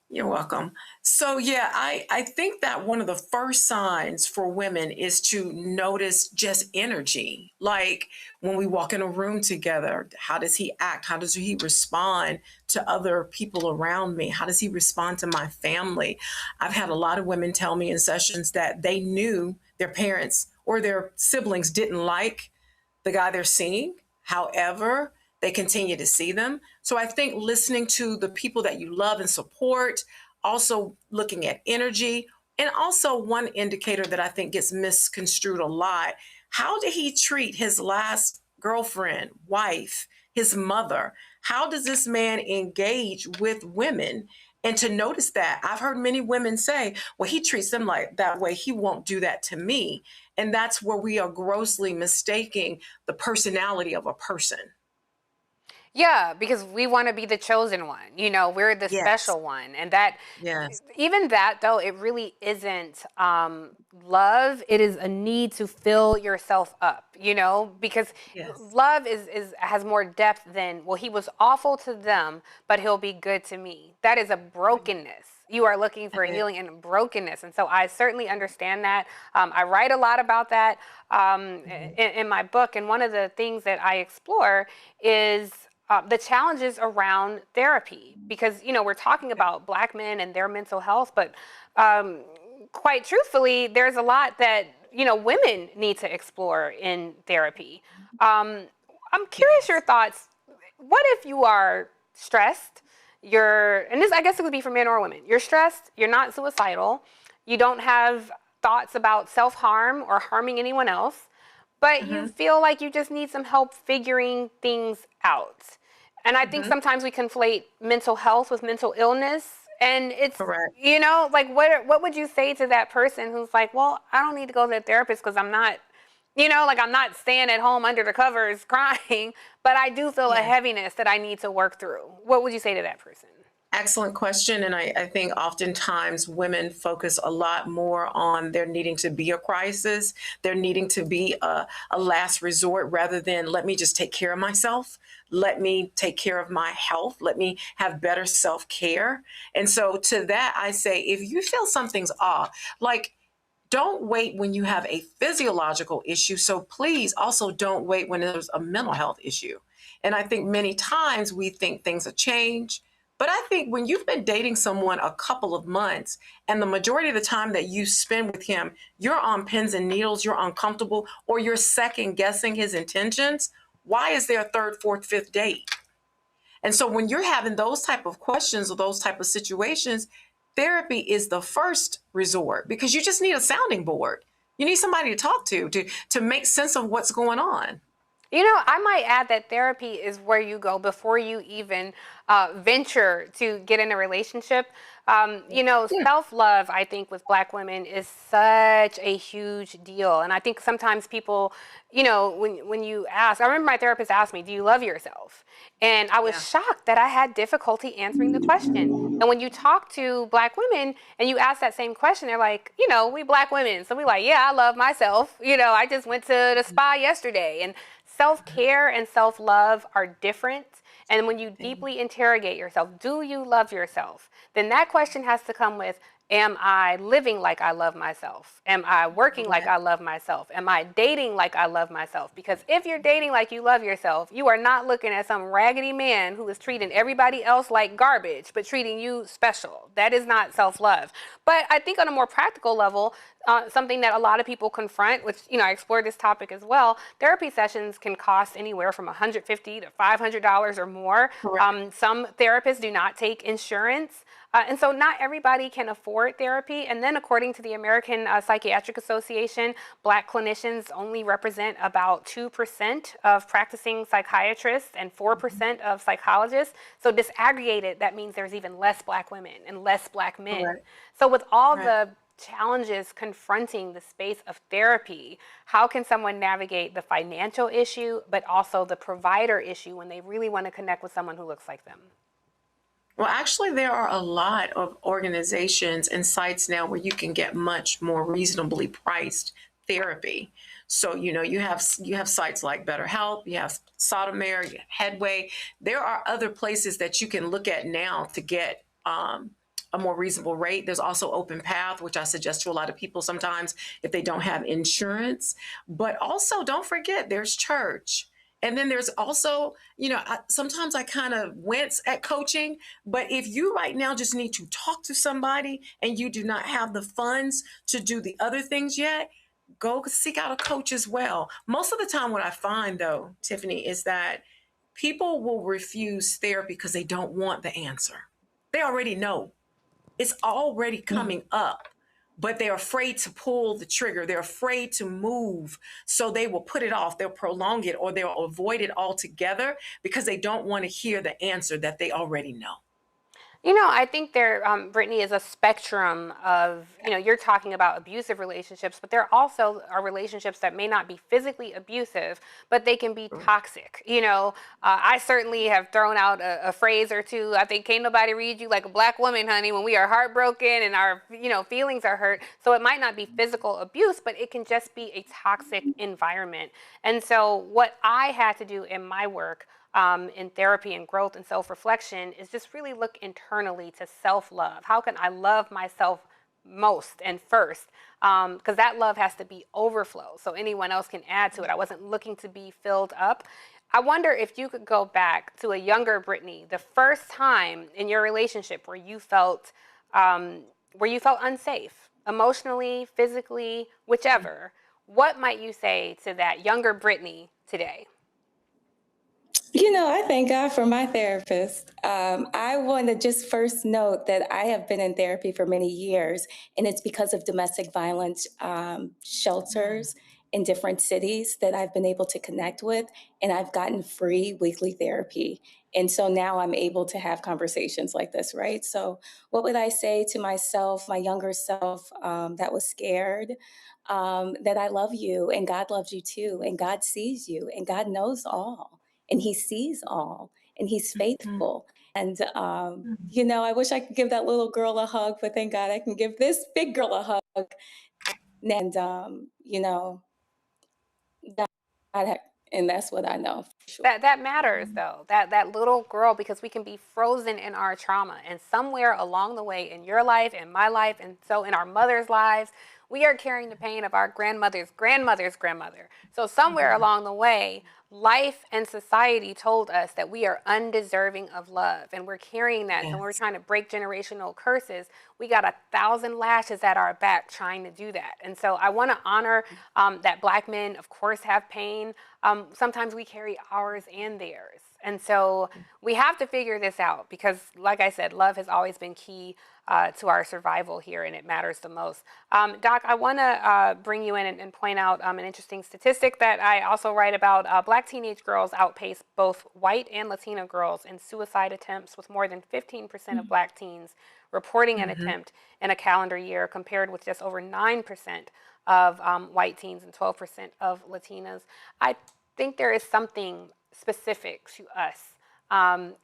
You're welcome. So yeah, I think that one of the first signs for women is to notice just energy. Like when we walk in a room together, how does he act? How does he respond to other people around me? How does he respond to my family? I've had a lot of women tell me in sessions that they knew their parents or their siblings didn't like the guy they're seeing. However, they continue to see them. So I think listening to the people that you love and support, also looking at energy, and also one indicator that I think gets misconstrued a lot. How did he treat his last girlfriend, wife, his mother? How does this man engage with women? And to notice that, I've heard many women say, well, he treats them like that way, he won't do that to me. And that's where we are grossly mistaking the personality of a person. Yeah, because we want to be the chosen one. We're the special one. And that, even that, though, it really isn't love. It is a need to fill yourself up, because love has more depth than, well, he was awful to them, but he'll be good to me. That is a brokenness. You are looking for healing in brokenness. And so I certainly understand that. I write a lot about that in my book. And one of the things that I explore is the challenges around therapy, because, we're talking about Black men and their mental health, but quite truthfully, there's a lot that, women need to explore in therapy. I'm curious your thoughts. What if you are stressed? And this, I guess it would be for men or women. You're stressed, you're not suicidal, you don't have thoughts about self-harm or harming anyone else, but you feel like you just need some help figuring things out. And I think sometimes we conflate mental health with mental illness. And it's, what would you say to that person who's like, well, I don't need to go to a therapist because I'm not, I'm not staying at home under the covers crying, but I do feel a heaviness that I need to work through. What would you say to that person? Excellent question. And I think oftentimes women focus a lot more on there needing to be a crisis, there needing to be a last resort, rather than let me just take care of myself. Let me take care of my health. Let me have better self-care. And so to that, I say, if you feel something's off, don't wait when you have a physiological issue. So please also don't wait when there's a mental health issue. And I think many times we think things have changed. But I think when you've been dating someone a couple of months and the majority of the time that you spend with him, you're on pins and needles, you're uncomfortable, or you're second guessing his intentions, why is there a third, fourth, fifth date? And so when you're having those type of questions or those type of situations, therapy is the first resort, because you just need a sounding board. You need somebody to talk to make sense of what's going on. I might add that therapy is where you go before you even venture to get in a relationship. Self-love, I think, with Black women is such a huge deal. And I think sometimes people, when you ask, I remember my therapist asked me, do you love yourself? And I was shocked that I had difficulty answering the question. And when you talk to Black women and you ask that same question, they're like, we Black women. So we like, yeah, I love myself. I just went to the spa yesterday. And self-care and self-love are different. And when you deeply interrogate yourself, do you love yourself? Then that question has to come with, am I living like I love myself? Am I working like I love myself? Am I dating like I love myself? Because if you're dating like you love yourself, you are not looking at some raggedy man who is treating everybody else like garbage, but treating you special. That is not self-love. But I think on a more practical level, something that a lot of people confront, which, I explored this topic as well, therapy sessions can cost anywhere from $150 to $500 or more. Some therapists do not take insurance. And so not everybody can afford therapy. And then according to the American Psychiatric Association, Black clinicians only represent about 2% of practicing psychiatrists and 4% of psychologists. So disaggregated, that means there's even less Black women and less Black men. So with all the challenges confronting the space of therapy, how can someone navigate the financial issue, but also the provider issue when they really want to connect with someone who looks like them? Well, actually, there are a lot of organizations and sites now where you can get much more reasonably priced therapy. So, you have sites like BetterHelp, you have Sotomayor, you have Headway. There are other places that you can look at now to get a more reasonable rate. There's also Open Path, which I suggest to a lot of people sometimes if they don't have insurance. But also, don't forget, there's church. And then there's also, sometimes I kind of wince at coaching, but if you right now just need to talk to somebody and you do not have the funds to do the other things yet, go seek out a coach as well. Most of the time what I find, though, Tiffany, is that people will refuse therapy because they don't want the answer. They already know. It's already coming up. But they're afraid to pull the trigger. They're afraid to move. So they will put it off. They'll prolong it, or they'll avoid it altogether because they don't want to hear the answer that they already know. I think there, Brittany, is a spectrum of, you're talking about abusive relationships, but there also are relationships that may not be physically abusive, but they can be toxic. I certainly have thrown out a phrase or two. I think can't nobody read you like a Black woman, honey, when we are heartbroken and our, feelings are hurt. So it might not be physical abuse, but it can just be a toxic environment. And so what I had to do in my work in therapy and growth and self-reflection is just really look internally to self-love. How can I love myself most and first? Because that love has to be overflow, so anyone else can add to it. I wasn't looking to be filled up. I wonder if you could go back to a younger Brittany, the first time in your relationship where you felt unsafe, emotionally, physically, whichever. What might you say to that younger Brittany today? I thank God for my therapist. I want to just first note that I have been in therapy for many years, and it's because of domestic violence shelters in different cities that I've been able to connect with, and I've gotten free weekly therapy. And so now I'm able to have conversations like this, right? So what would I say to myself, my younger self that was scared? That I love you, and God loves you too, and God sees you, and God knows all, and He sees all, and He's faithful. And, I wish I could give that little girl a hug, but thank God I can give this big girl a hug. And, God, and that's what I know. For sure. That matters though, that little girl, because we can be frozen in our trauma, and somewhere along the way in your life, in my life, and so in our mother's lives, we are carrying the pain of our grandmother's grandmother's grandmother. So somewhere along the way, life and society told us that we are undeserving of love, and we're carrying that. Yes. So when we're trying to break generational curses, we got 1,000 lashes at our back trying to do that. And so I want to honor that Black men, of course, have pain. Sometimes we carry ours and theirs. And so we have to figure this out because, like I said, love has always been key to our survival here, and it matters the most. Doc, I want to bring you in and point out an interesting statistic that I also write about. Black teenage girls outpace both white and Latina girls in suicide attempts, with more than 15% of Black teens reporting an attempt in a calendar year, compared with just over 9% of white teens and 12% of Latinas. I think there is something specific to us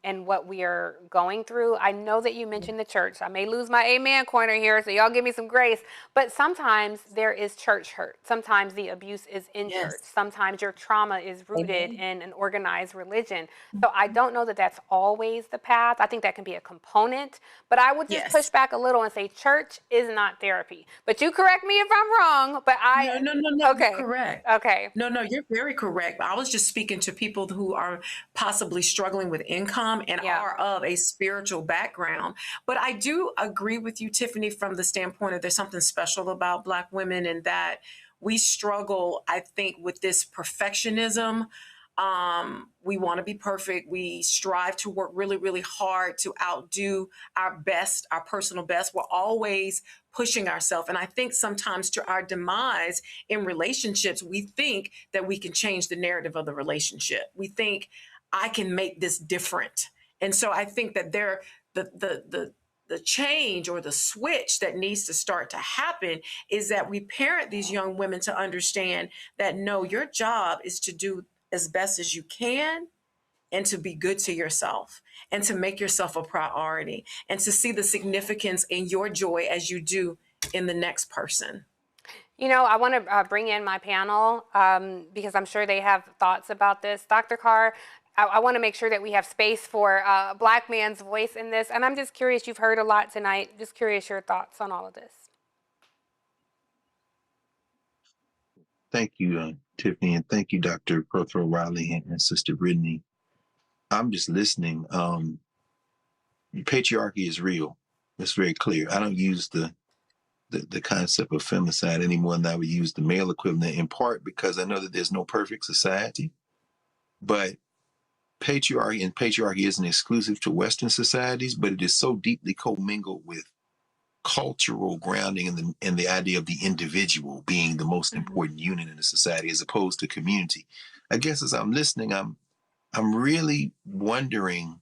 and what we are going through. I know that you mentioned the church. I may lose my amen corner here, so y'all give me some grace. But sometimes there is church hurt. Sometimes the abuse is in church. Sometimes your trauma is rooted in an organized religion. So I don't know that that's always the path. I think that can be a component. But I would just push back a little and say church is not therapy. But you correct me if I'm wrong. But No, okay. You're correct. Okay. No, you're very correct. I was just speaking to people who are possibly struggling with income and are of a spiritual background. But I do agree with you, Tiffany, from the standpoint of there's something special about Black women, and that we struggle, I think, with this perfectionism. We want to be perfect. We strive to work really, really hard to outdo our best, our personal best. We're always pushing ourselves. And I think sometimes to our demise in relationships, we think that we can change the narrative of the relationship. We think I can make this different. And so I think that the change or the switch that needs to start to happen is that we parent these young women to understand that, no, your job is to do as best as you can and to be good to yourself and to make yourself a priority and to see the significance in your joy as you do in the next person. I want to bring in my panel because I'm sure they have thoughts about this. Dr. Carr, I want to make sure that we have space for a Black man's voice in this. And I'm just curious, you've heard a lot tonight. Just curious your thoughts on all of this. Thank you, Tiffany, and thank you, Dr. Prothero Riley and Sister Brittany. I'm just listening. Patriarchy is real. It's very clear. I don't use the concept of femicide any more than I would use the male equivalent, in part because I know that there's no perfect society. But patriarchy isn't exclusive to Western societies, but it is so deeply commingled with cultural grounding and the idea of the individual being the most important unit in a society as opposed to community. I guess as I'm listening, I'm really wondering.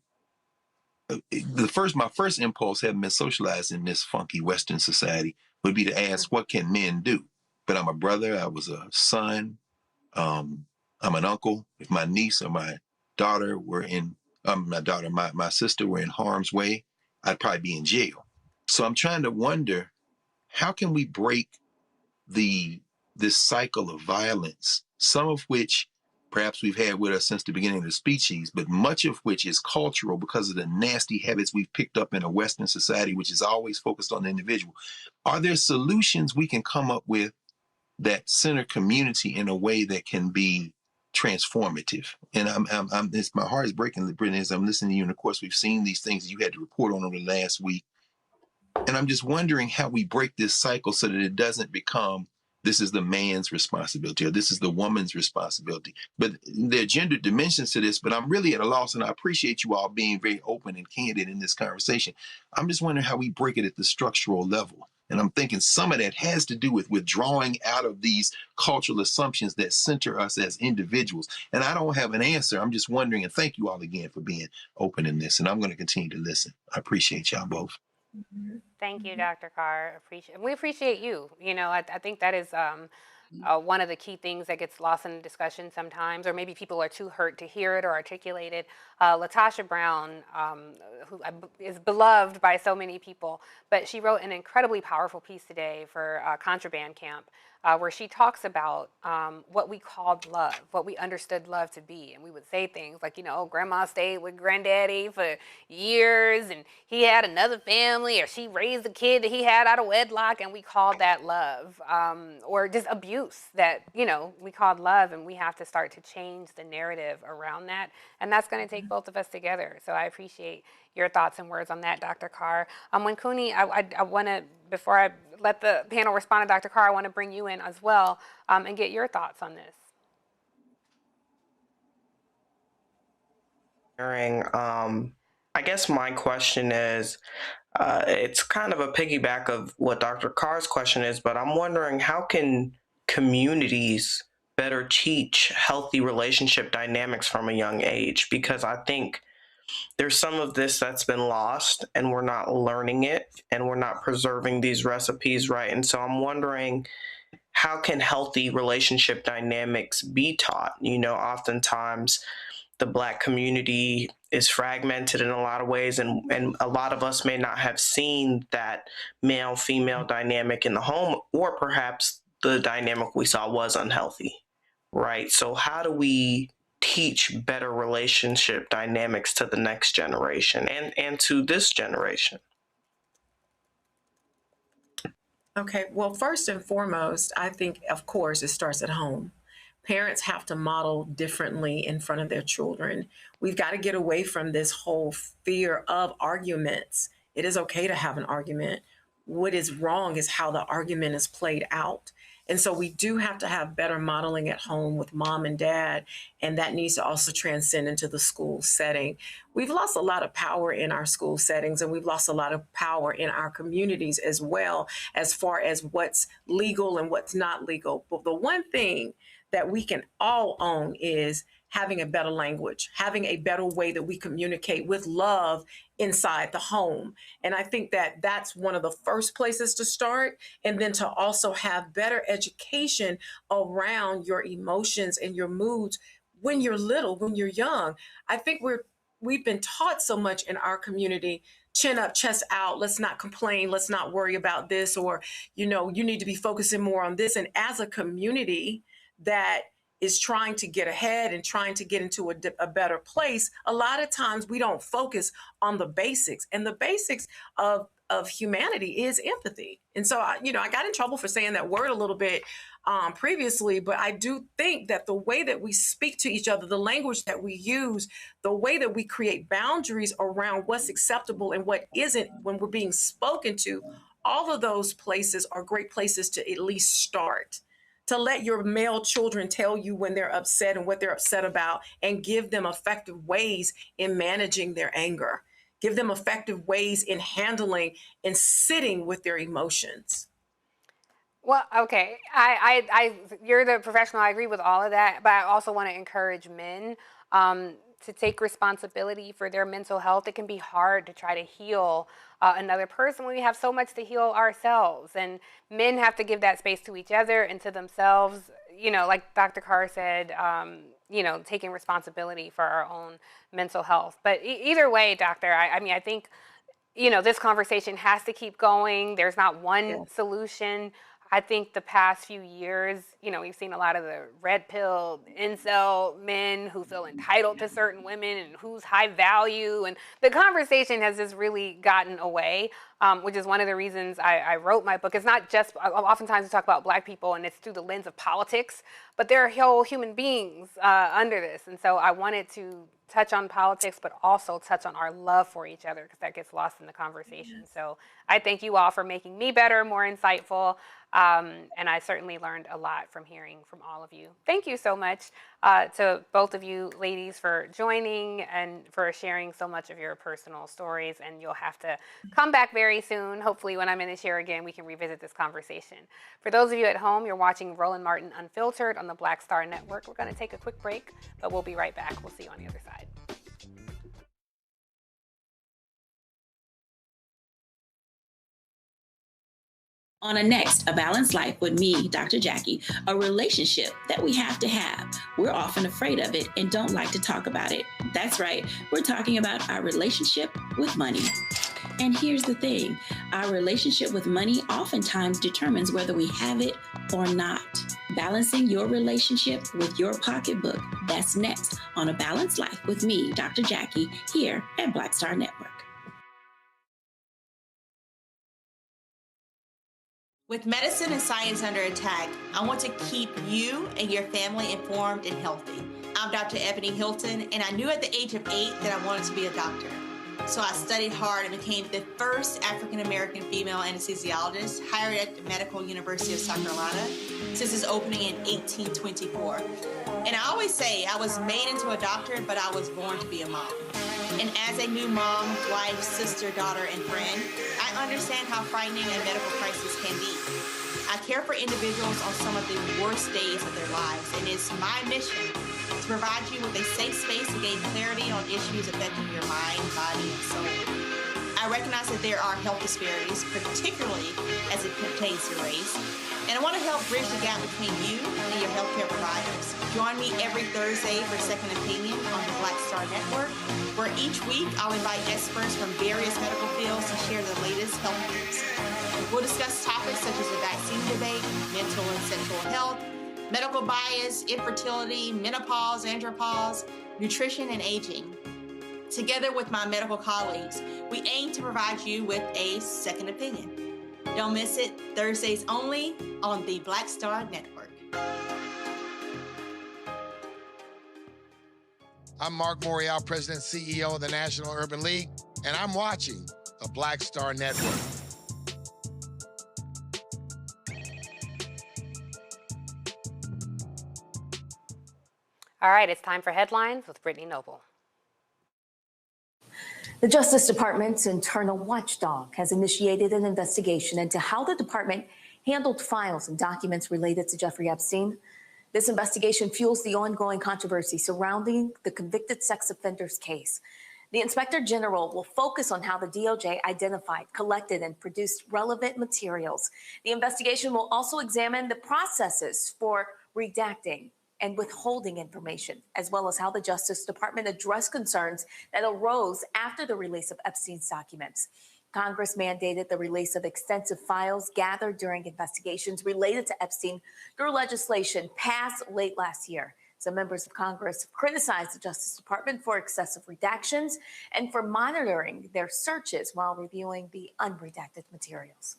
My first impulse, having been socialized in this funky Western society, would be to ask, what can men do? But I'm a brother. I was a son. I'm an uncle. If my niece or my daughter were my sister were in harm's way, I'd probably be in jail. So I'm trying to wonder, how can we break this cycle of violence, some of which perhaps we've had with us since the beginning of the species, but much of which is cultural because of the nasty habits we've picked up in a Western society, which is always focused on the individual. Are there solutions we can come up with that center community in a way that can be transformative? And my heart is breaking, Brittany, as I'm listening to you. And of course, we've seen these things you had to report on over the last week. And I'm just wondering how we break this cycle so that it doesn't become, this is the man's responsibility or this is the woman's responsibility. But there are gender dimensions to this, but I'm really at a loss, and I appreciate you all being very open and candid in this conversation. I'm just wondering how we break it at the structural level. And I'm thinking some of that has to do with withdrawing out of these cultural assumptions that center us as individuals. And I don't have an answer. I'm just wondering, and thank you all again for being open in this. And I'm going to continue to listen. I appreciate y'all both. Thank you, Dr. Carr. We appreciate you. You know, I think that is one of the key things that gets lost in the discussion sometimes, or maybe people are too hurt to hear it or articulate it. Latasha Brown, who is beloved by so many people, but she wrote an incredibly powerful piece today for Contraband Camp, where she talks about what we called love, what we understood love to be. And we would say things like, you know, grandma stayed with granddaddy for years and he had another family, or she raised a kid that he had out of wedlock, and we called that love, or just abuse that, you know, we called love. And we have to start to change the narrative around that. And that's going to take both of us together. So I appreciate your thoughts and words on that, Dr. Carr. Winkuni, I want to, before I let the panel respond to Dr. Carr, I want to bring you in as well and get your thoughts on this. I guess my question is, it's kind of a piggyback of what Dr. Carr's question is, but I'm wondering, how can communities better teach healthy relationship dynamics from a young age? Because I think there's some of this that's been lost and we're not learning it and we're not preserving these recipes, right? And so I'm wondering, how can healthy relationship dynamics be taught? You know, oftentimes the Black community is fragmented in a lot of ways, and a lot of us may not have seen that male-female dynamic in the home, or perhaps the dynamic we saw was unhealthy, right? So how do we teach better relationship dynamics to the next generation and to this generation? Okay, well, first and foremost, I think, of course, it starts at home. Parents have to model differently in front of their children. We've got to get away from this whole fear of arguments. It is okay to have an argument. What is wrong is how the argument is played out. And so we do have to have better modeling at home with mom and dad, and that needs to also transcend into the school setting. We've lost a lot of power in our school settings, and we've lost a lot of power in our communities as well, as far as what's legal and what's not legal. But the one thing that we can all own is having a better language, having a better way that we communicate with love inside the home. And I think that that's one of the first places to start. And then to also have better education around your emotions and your moods when you're little, when you're young. I think we've been taught so much in our community: chin up, chest out, let's not complain, let's not worry about this, or, you know, you need to be focusing more on this. And as a community that is trying to get ahead and trying to get into a better place, a lot of times we don't focus on the basics. And the basics of humanity is empathy. And so, I got in trouble for saying that word a little bit previously, but I do think that the way that we speak to each other, the language that we use, the way that we create boundaries around what's acceptable and what isn't when we're being spoken to, all of those places are great places to at least start. To let your male children tell you when they're upset and what they're upset about, and give them effective ways in managing their anger. Give them effective ways in handling and sitting with their emotions. Well, okay, you're the professional. I agree with all of that, but I also want to encourage men to take responsibility for their mental health. It can be hard to try to heal another person when we have so much to heal ourselves. And men have to give that space to each other and to themselves, you know, like Dr. Carr said, taking responsibility for our own mental health. But either way, doctor, I think, this conversation has to keep going. There's not one solution. I think the past few years, we've seen a lot of the red pill incel men who feel entitled to certain women and who's high value. And the conversation has just really gotten away, which is one of the reasons I wrote my book. It's not just, oftentimes we talk about Black people and it's through the lens of politics, but there are whole human beings under this. And so I wanted to touch on politics, but also touch on our love for each other, because that gets lost in the conversation. So I thank you all for making me better, more insightful. And I certainly learned a lot from hearing from all of you. Thank you so much to both of you ladies for joining and for sharing so much of your personal stories. And you'll have to come back very soon. Hopefully when I'm in the chair again, we can revisit this conversation. For those of you at home, you're watching Roland Martin Unfiltered on the Black Star Network. We're going to take a quick break, but we'll be right back. We'll see you on the other side. On a next, A Balanced Life with me, Dr. Jackie, a relationship that we have to have. We're often afraid of it and don't like to talk about it. That's right, we're talking about our relationship with money. And here's the thing, our relationship with money oftentimes determines whether we have it or not. Balancing your relationship with your pocketbook, that's next on A Balanced Life with me, Dr. Jackie, here at Black Star Network. With medicine and science under attack, I want to keep you and your family informed and healthy. I'm Dr. Ebony Hilton, and I knew at the age of 8 that I wanted to be a doctor. So I studied hard and became the first African-American female anesthesiologist hired at the Medical University of South Carolina since its opening in 1824. And I always say I was made into a doctor, but I was born to be a mom. And as a new mom, wife, sister, daughter, and friend, I understand how frightening a medical crisis can be. I care for individuals on some of the worst days of their lives, and it's my mission to provide you with a safe space to gain clarity on issues affecting your mind, body, and soul. I recognize that there are health disparities, particularly as it pertains to race, and I want to help bridge the gap between you and your healthcare providers. Join me every Thursday for Second Opinion on the Black Star Network, where each week I'll invite experts from various medical fields to share the latest health news. We'll discuss topics such as the vaccine debate, mental and sexual health, medical bias, infertility, menopause, andropause, nutrition, and aging. Together with my medical colleagues, we aim to provide you with a second opinion. Don't miss it, Thursdays only on the Black Star Network. I'm Mark Morial, President and CEO of the National Urban League, and I'm watching the Black Star Network. All right, it's time for headlines with Brittany Noble. The Justice Department's internal watchdog has initiated an investigation into how the department handled files and documents related to Jeffrey Epstein. This investigation fuels the ongoing controversy surrounding the convicted sex offenders case. The Inspector General will focus on how the DOJ identified, collected, and produced relevant materials. The investigation will also examine the processes for redacting and withholding information, as well as how the Justice Department addressed concerns that arose after the release of Epstein's documents. Congress mandated the release of extensive files gathered during investigations related to Epstein through legislation passed late last year. Some members of Congress have criticized the Justice Department for excessive redactions and for monitoring their searches while reviewing the unredacted materials.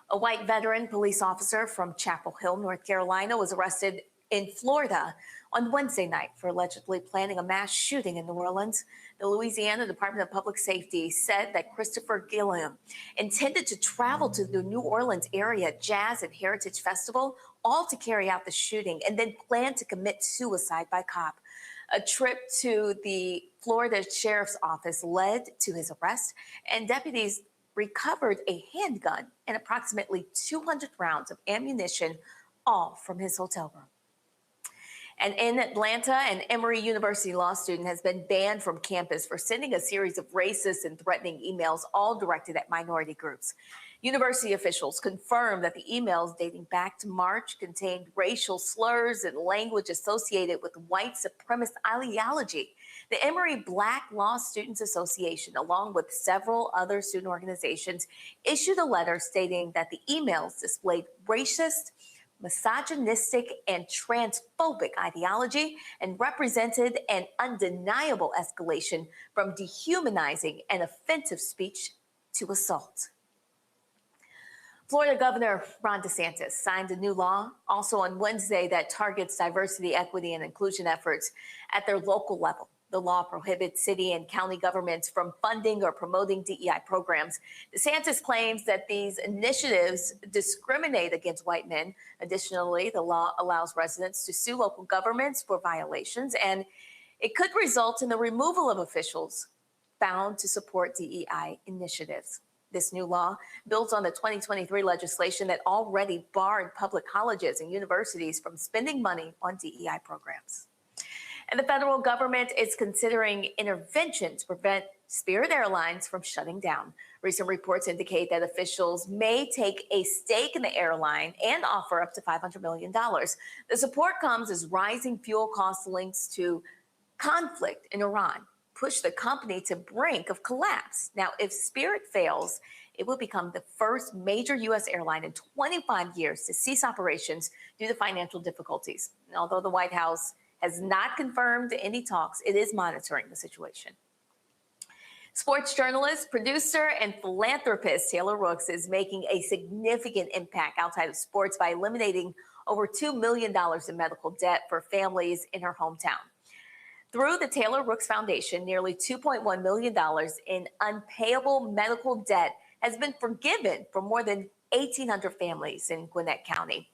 A white veteran police officer from Chapel Hill, North Carolina, was arrested in Florida on Wednesday night for allegedly planning a mass shooting in New Orleans. The Louisiana Department of Public Safety said that Christopher Gilliam intended to travel to the New Orleans area Jazz and Heritage Festival, all to carry out the shooting, and then planned to commit suicide by cop. A trip to the Florida Sheriff's Office led to his arrest, and deputies recovered a handgun and approximately 200 rounds of ammunition, all from his hotel room. And in Atlanta, an Emory University law student has been banned from campus for sending a series of racist and threatening emails, all directed at minority groups. University officials confirmed that the emails dating back to March contained racial slurs and language associated with white supremacist ideology. The Emory Black Law Students Association, along with several other student organizations, issued a letter stating that the emails displayed racist, misogynistic, and transphobic ideology and represented an undeniable escalation from dehumanizing and offensive speech to assault. Florida Governor Ron DeSantis signed a new law also on Wednesday that targets diversity, equity, and inclusion efforts at their local level. The law prohibits city and county governments from funding or promoting DEI programs. DeSantis claims that these initiatives discriminate against white men. Additionally, the law allows residents to sue local governments for violations, and it could result in the removal of officials found to support DEI initiatives. This new law builds on the 2023 legislation that already barred public colleges and universities from spending money on DEI programs. And the federal government is considering intervention to prevent Spirit Airlines from shutting down. Recent reports indicate that officials may take a stake in the airline and offer up to $500 million. The support comes as rising fuel costs linked to conflict in Iran push the company to brink of collapse. Now, if Spirit fails, it will become the first major U.S. airline in 25 years to cease operations due to financial difficulties. And although the White House has not confirmed any talks, it is monitoring the situation. Sports journalist, producer, and philanthropist Taylor Rooks is making a significant impact outside of sports by eliminating over $2 million in medical debt for families in her hometown. Through the Taylor Rooks Foundation, nearly $2.1 million in unpayable medical debt has been forgiven for more than 1,800 families in Gwinnett County.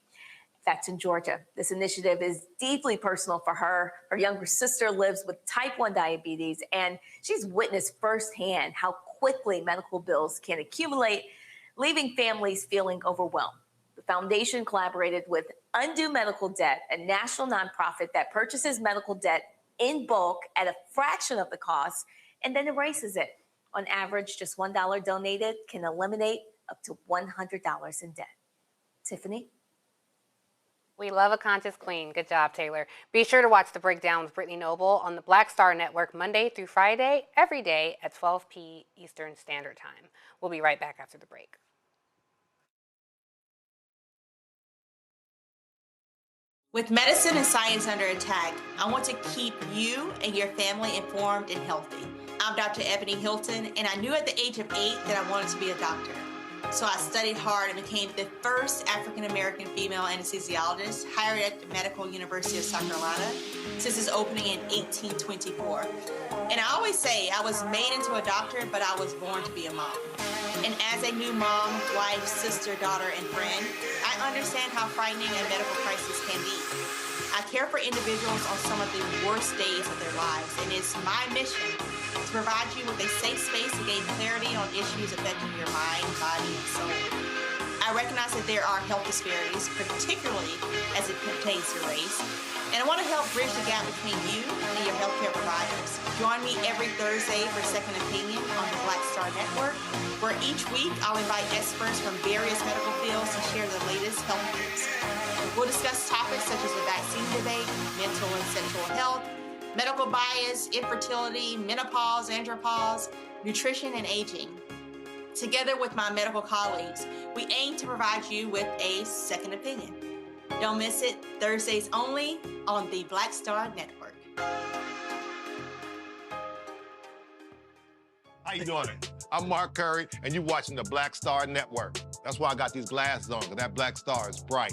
That's in Georgia. This initiative is deeply personal for her. Her younger sister lives with type 1 diabetes, and she's witnessed firsthand how quickly medical bills can accumulate, leaving families feeling overwhelmed. The foundation collaborated with Undo Medical Debt, a national nonprofit that purchases medical debt in bulk at a fraction of the cost and then erases it. On average, just $1 donated can eliminate up to $100 in debt. Tiffany? We love a conscious queen. Good job, Taylor. Be sure to watch The Breakdown with Brittany Noble on the Black Star Network Monday through Friday, every day at 12 p. Eastern Standard Time. We'll be right back after the break. With medicine and science under attack, I want to keep you and your family informed and healthy. I'm Dr. Ebony Hilton, and I knew at the age of 8 that I wanted to be a doctor. So I studied hard and became the first African-American female anesthesiologist hired at the Medical University of South Carolina since its opening in 1824. And I always say I was made into a doctor, but I was born to be a mom. And as a new mom, wife, sister, daughter, and friend, I understand how frightening a medical crisis can be. I care for individuals on some of the worst days of their lives, and it's my mission to provide you with a safe space to gain clarity on issues affecting your mind, body, and soul. I recognize that there are health disparities, particularly as it pertains to race, and I want to help bridge the gap between you and your healthcare providers. Join me every Thursday for Second Opinion on the Black Star Network, where each week I'll invite experts from various medical fields to share the latest health news. We'll discuss topics such as the vaccine debate, mental and sexual health, medical bias, infertility, menopause, andropause, nutrition, and aging. Together with my medical colleagues, we aim to provide you with a second opinion. Don't miss it, Thursdays only on the Black Star Network. How you doing? I'm Mark Curry, and you're watching the Black Star Network. That's why I got these glasses on, because that black star is bright.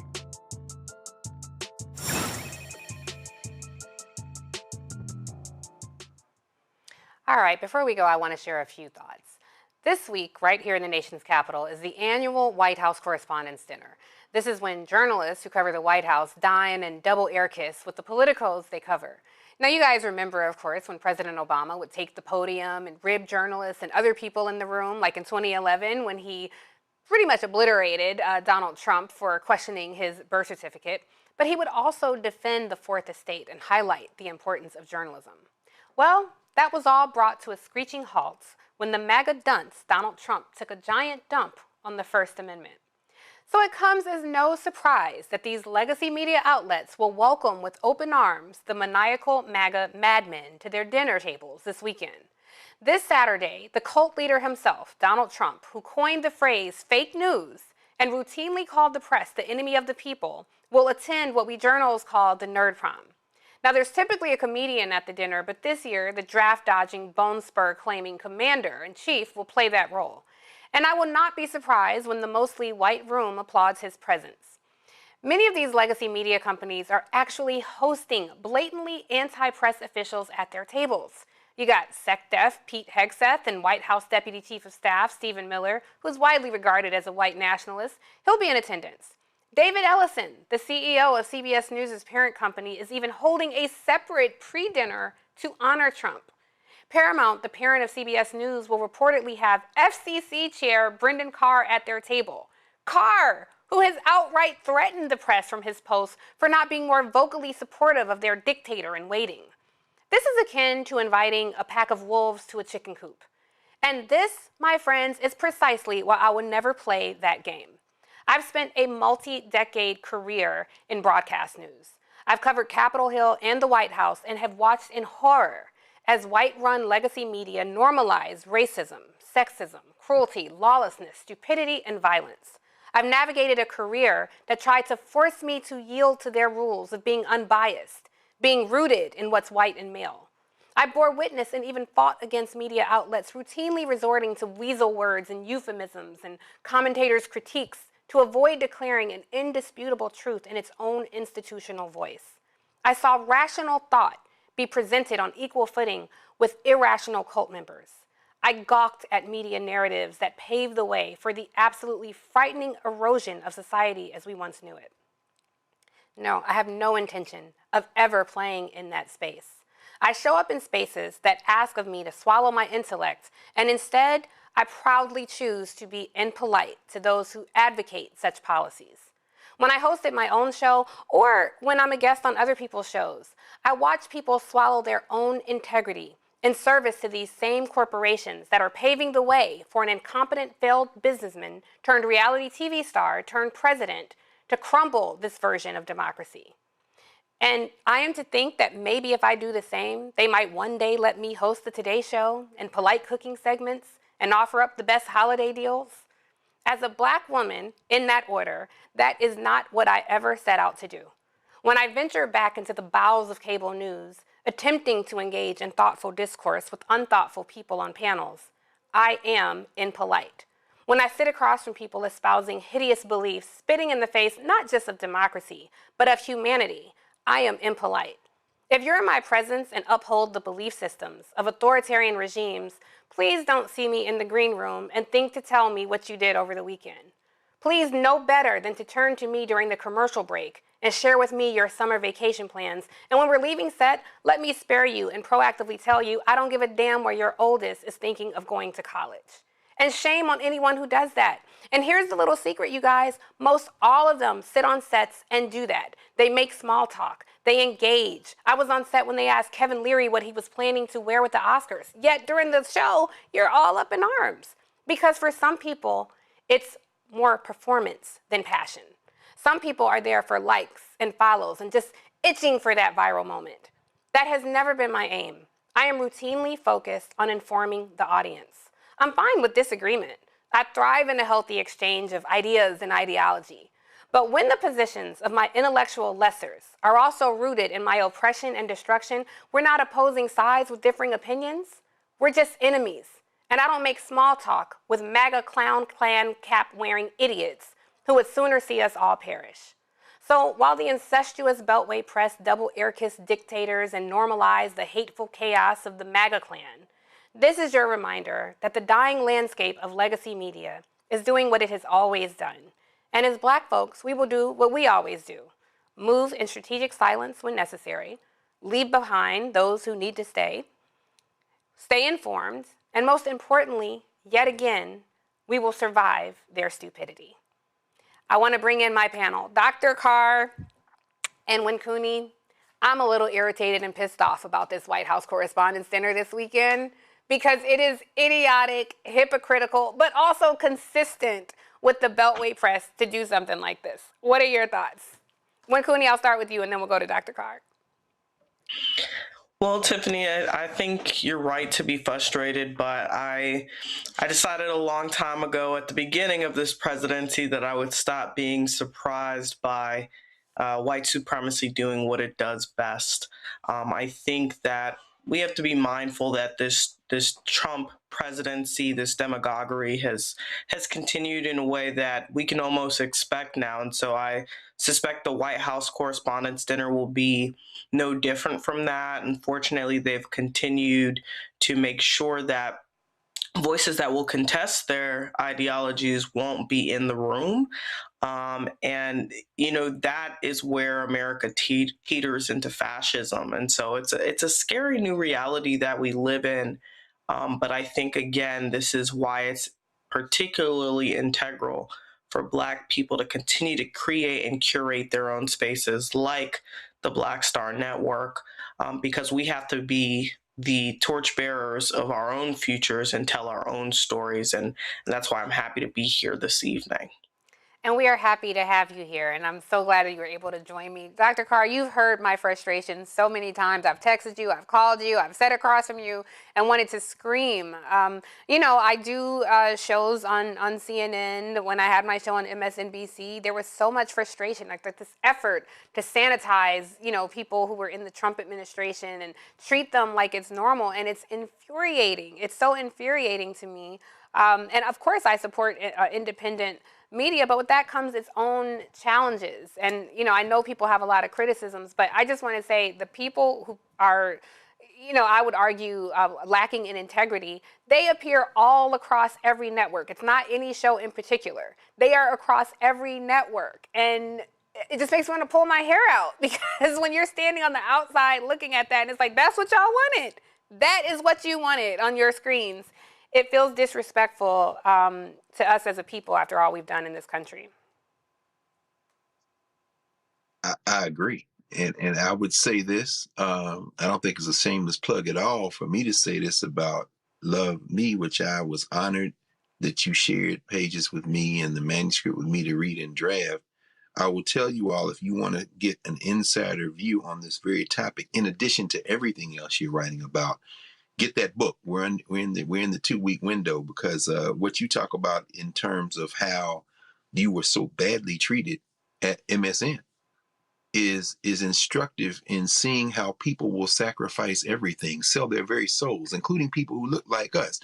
All right, before we go, I want to share a few thoughts. This week, right here in the nation's capital, is the annual White House Correspondents' Dinner. This is when journalists who cover the White House dine and double air kiss with the politicos they cover. Now, you guys remember, of course, when President Obama would take the podium and rib journalists and other people in the room, like in 2011 when he pretty much obliterated Donald Trump for questioning his birth certificate. But he would also defend the Fourth Estate and highlight the importance of journalism. Well, that was all brought to a screeching halt when the MAGA dunce Donald Trump took a giant dump on the First Amendment. So it comes as no surprise that these legacy media outlets will welcome with open arms the maniacal MAGA madmen to their dinner tables this weekend. This Saturday, the cult leader himself, Donald Trump, who coined the phrase fake news and routinely called the press the enemy of the people, will attend what we journals call the Nerd Prom. Now, there's typically a comedian at the dinner, but this year, the draft-dodging, bone-spur-claiming commander-in-chief will play that role. And I will not be surprised when the mostly white room applauds his presence. Many of these legacy media companies are actually hosting blatantly anti-press officials at their tables. You got SecDef Pete Hegseth and White House Deputy Chief of Staff Stephen Miller, who's widely regarded as a white nationalist. He'll be in attendance. David Ellison, the CEO of CBS News' parent company, is even holding a separate pre-dinner to honor Trump. Paramount, the parent of CBS News, will reportedly have FCC Chair Brendan Carr at their table. Carr, who has outright threatened the press from his post for not being more vocally supportive of their dictator in waiting. This is akin to inviting a pack of wolves to a chicken coop. And this, my friends, is precisely why I would never play that game. I've spent a multi-decade career in broadcast news. I've covered Capitol Hill and the White House and have watched in horror as white-run legacy media normalize racism, sexism, cruelty, lawlessness, stupidity, and violence. I've navigated a career that tried to force me to yield to their rules of being unbiased, being rooted in what's white and male. I bore witness and even fought against media outlets routinely resorting to weasel words and euphemisms and commentators' critiques to avoid declaring an indisputable truth in its own institutional voice. I saw rational thought be presented on equal footing with irrational cult members. I gawked at media narratives that paved the way for the absolutely frightening erosion of society as we once knew it. No, I have no intention of ever playing in that space. I show up in spaces that ask of me to swallow my intellect, and instead, I proudly choose to be impolite to those who advocate such policies. When I hosted my own show, or when I'm a guest on other people's shows, I watch people swallow their own integrity in service to these same corporations that are paving the way for an incompetent failed businessman turned reality TV star turned president to crumble this version of democracy. And I am to think that maybe if I do the same, they might one day let me host the Today Show and polite cooking segments and offer up the best holiday deals. As a Black woman, in that order, that is not what I ever set out to do. When I venture back into the bowels of cable news, attempting to engage in thoughtful discourse with unthoughtful people on panels, I am impolite. When I sit across from people espousing hideous beliefs, spitting in the face not just of democracy, but of humanity, I am impolite. If you're in my presence and uphold the belief systems of authoritarian regimes, please don't see me in the green room and think to tell me what you did over the weekend. Please know better than to turn to me during the commercial break and share with me your summer vacation plans. And when we're leaving set, let me spare you and proactively tell you I don't give a damn where your oldest is thinking of going to college. And shame on anyone who does that. And here's the little secret, you guys. Most all of them sit on sets and do that. They make small talk. They engage. I was on set when they asked Kevin Leary what he was planning to wear with the Oscars. Yet during the show, you're all up in arms. Because for some people, it's more performance than passion. Some people are there for likes and follows and just itching for that viral moment. That has never been my aim. I am routinely focused on informing the audience. I'm fine with disagreement. I thrive in a healthy exchange of ideas and ideology. But when the positions of my intellectual lessers are also rooted in my oppression and destruction, we're not opposing sides with differing opinions. We're just enemies. And I don't make small talk with MAGA clown clan cap wearing idiots who would sooner see us all perish. So while the incestuous Beltway press double air-kiss dictators and normalize the hateful chaos of the MAGA clan, this is your reminder that the dying landscape of legacy media is doing what it has always done. And as Black folks, we will do what we always do. Move in strategic silence when necessary, leave behind those who need to stay informed, and most importantly, yet again, we will survive their stupidity. I want to bring in my panel, Dr. Carr and Winkuni. I'm a little irritated and pissed off about this White House Correspondents' Dinner this weekend because it is idiotic, hypocritical, but also consistent with the Beltway press to do something like this. What are your thoughts? Cooney, I'll start with you, and then we'll go to Dr. Carr. Well, Tiffany, I think you're right to be frustrated, but I decided a long time ago at the beginning of this presidency that I would stop being surprised by white supremacy doing what it does best. I think that we have to be mindful that this Trump presidency, this demagoguery has continued in a way that we can almost expect now. And so I suspect the White House Correspondents' Dinner will be no different from that. Unfortunately, they've continued to make sure that voices that will contest their ideologies won't be in the room. And, you know, that is where America teeters into fascism. And so it's a scary new reality that we live in. But I think, again, this is why it's particularly integral for Black people to continue to create and curate their own spaces like the Black Star Network, because we have to be the torchbearers of our own futures and tell our own stories. And that's why I'm happy to be here this evening. And we are happy to have you here, and I'm so glad that you were able to join me. Dr. Carr, you've heard my frustrations so many times. I've texted you, I've called you, I've sat across from you and wanted to scream. You know, I do shows on CNN. When I had my show on MSNBC, there was so much frustration, like this effort to sanitize, you know, people who were in the Trump administration and treat them like it's normal, and it's infuriating. It's so infuriating to me. And of course, I support independent media, but with that comes its own challenges. And, you know, I know people have a lot of criticisms, but I just want to say the people who are, you know, I would argue lacking in integrity, they appear all across every network. It's not any show in particular. They are across every network. And it just makes me want to pull my hair out, because when you're standing on the outside looking at that, and it's like, that's what y'all wanted. That is what you wanted on your screens. It feels disrespectful to us as a people after all we've done in this country. I agree. And I would say this, I don't think it's a shameless plug at all for me to say this about Love Me, which I was honored that you shared pages with me and the manuscript with me to read and draft. I will tell you all, if you want to get an insider view on this very topic, in addition to everything else you're writing about, get that book. We're in the 2-week window, because what you talk about in terms of how you were so badly treated at MSN is instructive in seeing how people will sacrifice everything, sell their very souls, including people who look like us.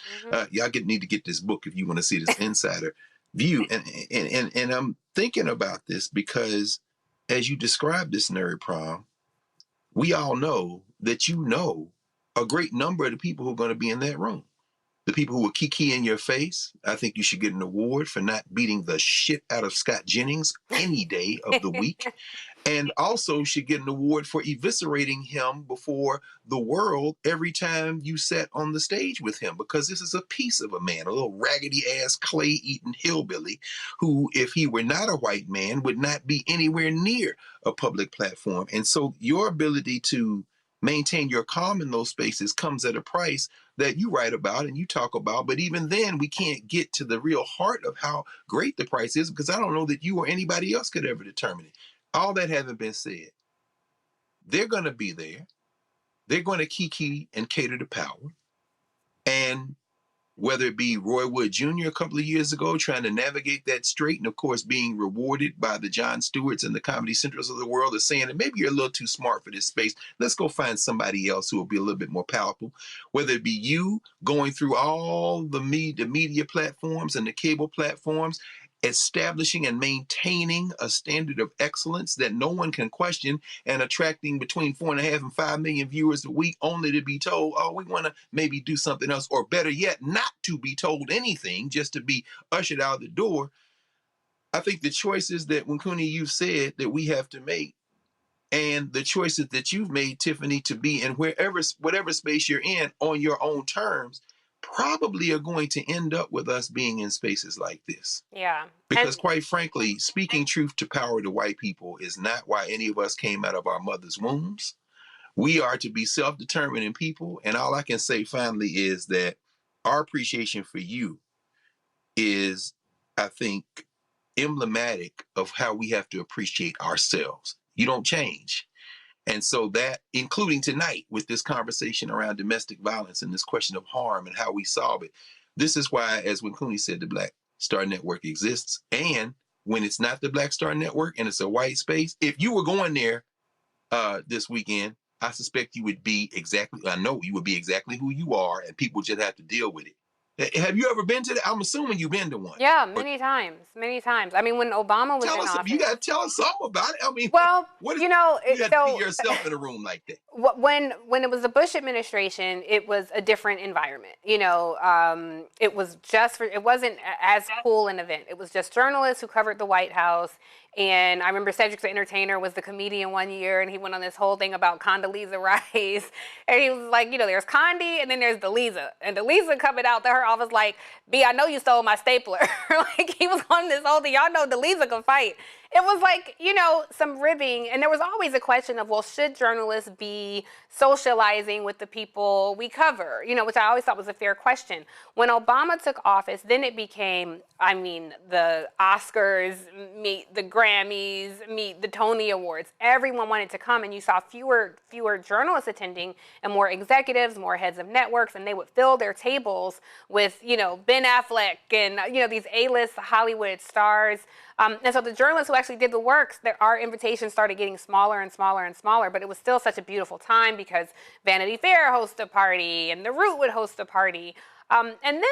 Y'all need to get this book if you want to see this insider view. And I'm thinking about this because as you describe this nerd prom, we all know that a great number of the people who are going to be in that room. The people who will kiki in your face, I think you should get an award for not beating the shit out of Scott Jennings any day of the week. And also should get an award for eviscerating him before the world every time you sat on the stage with him, because this is a piece of a man, a little raggedy ass clay-eating hillbilly who, if he were not a white man, would not be anywhere near a public platform. And so your ability to maintain your calm in those spaces comes at a price that you write about and you talk about. But even then, we can't get to the real heart of how great the price is, because I don't know that you or anybody else could ever determine it. All that having been said, they're going to be there. They're going to kiki and cater to power. And whether it be Roy Wood Jr. a couple of years ago trying to navigate that straight, and of course being rewarded by the Jon Stewarts and the Comedy Centrals of the world as saying that maybe you're a little too smart for this space. Let's go find somebody else who will be a little bit more palatable. Whether it be you going through all the media platforms and the cable platforms, establishing and maintaining a standard of excellence that no one can question, and attracting between 4.5 and 5 million viewers a week, only to be told, oh, we want to maybe do something else, or better yet, not to be told anything, just to be ushered out the door. I think the choices that, Cooney, you've said that we have to make, and the choices that you've made, Tiffany, to be in whatever space you're in on your own terms, probably are going to end up with us being in spaces like this. Yeah. Because quite frankly, speaking truth to power to white people is not why any of us came out of our mother's wombs. We are to be self-determining people. And all I can say finally is that our appreciation for you is, I think, emblematic of how we have to appreciate ourselves. You don't change. And so that, including tonight with this conversation around domestic violence and this question of harm and how we solve it, this is why, as when Cooney said, the Black Star Network exists. And when it's not the Black Star Network and it's a white space, if you were going there this weekend, I suspect you would be exactly, I know you would be exactly who you are, and people just have to deal with it. Have you ever been to that? I'm assuming you've been to one. Yeah, many times. I mean, when Obama was in office. You got to tell us something about it. I mean, well, what is, you know, you have to be yourself in a room like that. When it was the Bush administration, it was a different environment. You know, it was it wasn't as cool an event. It was just journalists who covered the White House. And I remember Cedric the Entertainer was the comedian one year, and he went on this whole thing about Condoleezza Rice. And he was like, you know, there's Condi, and then there's Delisa. And Delisa coming out to her office like, B, I know you stole my stapler. Like, he was on this whole thing. Y'all know Delisa can fight. It was like, you know, some ribbing. And there was always a question of, well, should journalists be socializing with the people we cover? You know, which I always thought was a fair question. When Obama took office, then it became, I mean, the Oscars meet the Grammys, meet the Tony Awards. Everyone wanted to come, and you saw fewer journalists attending and more executives, more heads of networks, and they would fill their tables with, you know, Ben Affleck and, you know, these A-list Hollywood stars. And so the journalists who actually did the work, our invitations started getting smaller and smaller and smaller, but it was still such a beautiful time because Vanity Fair hosted a party and The Root would host a party. And then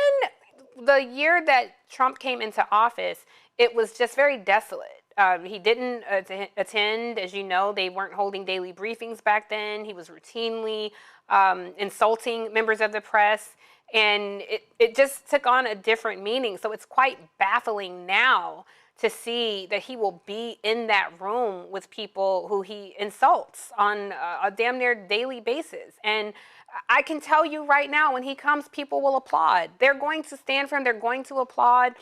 the year that Trump came into office, it was just very desolate. He didn't attend. As you know, they weren't holding daily briefings back then. He was routinely insulting members of the press. And it just took on a different meaning. So it's quite baffling now to see that he will be in that room with people who he insults on a damn near daily basis. And I can tell you right now, when he comes, people will applaud. They're going to stand for him. They're going to applaud.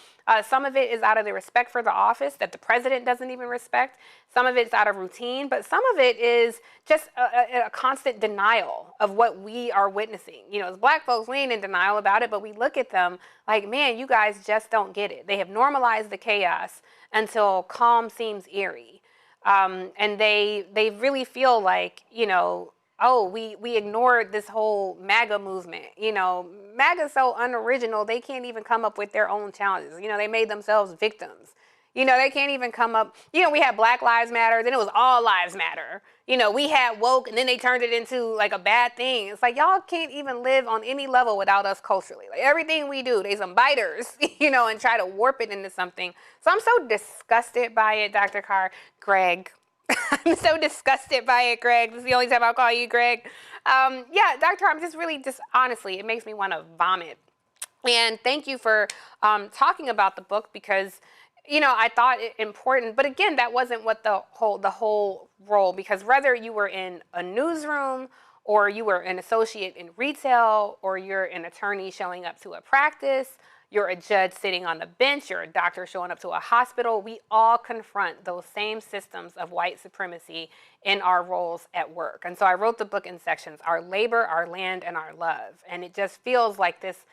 Some of it is out of the respect for the office that the president doesn't even respect. Some of it's out of routine, but some of it is just a constant denial of what we are witnessing. You know, as Black folks, we ain't in denial about it, but we look at them like, man, you guys just don't get it. They have normalized the chaos until calm seems eerie. And they really feel like, you know, oh, we ignored this whole MAGA movement. You know, MAGA's so unoriginal, they can't even come up with their own challenges. You know, they made themselves victims. You know, they can't even come up. You know, we had Black Lives Matter, then it was All Lives Matter. You know, we had woke, and then they turned it into like a bad thing. It's like, y'all can't even live on any level without us culturally. Like, everything we do, they some biters, you know, and try to warp it into something. So I'm so disgusted by it, Dr. Carr. Greg. I'm so disgusted by it, Greg. This is the only time I'll call you Greg. Yeah, Dr. I'm just really, honestly, it makes me want to vomit. And thank you for talking about the book because, you know, I thought it important. But again, that wasn't what the whole role, because whether you were in a newsroom or you were an associate in retail or you're an attorney showing up to a practice, you're a judge sitting on the bench, you're a doctor showing up to a hospital, we all confront those same systems of white supremacy in our roles at work. And so I wrote the book in sections, our labor, our land, and our love. And it just feels like this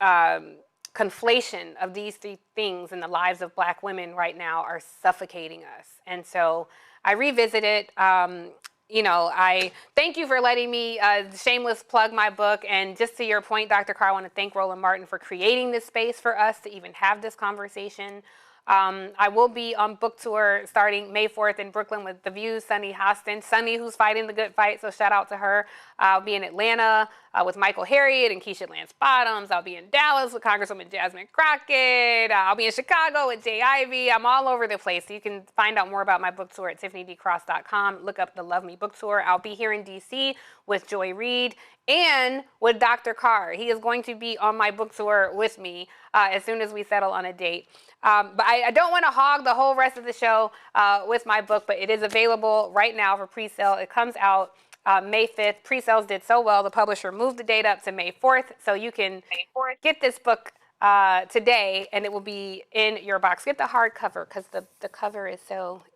conflation of these three things in the lives of Black women right now are suffocating us. And so I revisit it. You know, I thank you for letting me shameless plug my book. And just to your point, Dr. Carr, I want to thank Roland Martin for creating this space for us to even have this conversation. I will be on book tour starting May 4th in Brooklyn with The View's Sunny Hostin. Sunny, who's fighting the good fight, so shout out to her. I'll be in Atlanta with Michael Harriot and Keisha Lance Bottoms. I'll be in Dallas with Congresswoman Jasmine Crockett. I'll be in Chicago with Jay Ivey. I'm all over the place. So you can find out more about my book tour at TiffanyDcross.com. Look up the Love Me book tour. I'll be here in D.C. with Joy Reid and with Dr. Carr. He is going to be on my book tour with me as soon as we settle on a date. But I don't want to hog the whole rest of the show with my book, but it is available right now for pre-sale. It comes out May 5th. Pre-sales did so well, the publisher moved the date up to May 4th, so you can get this book today, and it will be in your box. Get the hardcover, because the cover is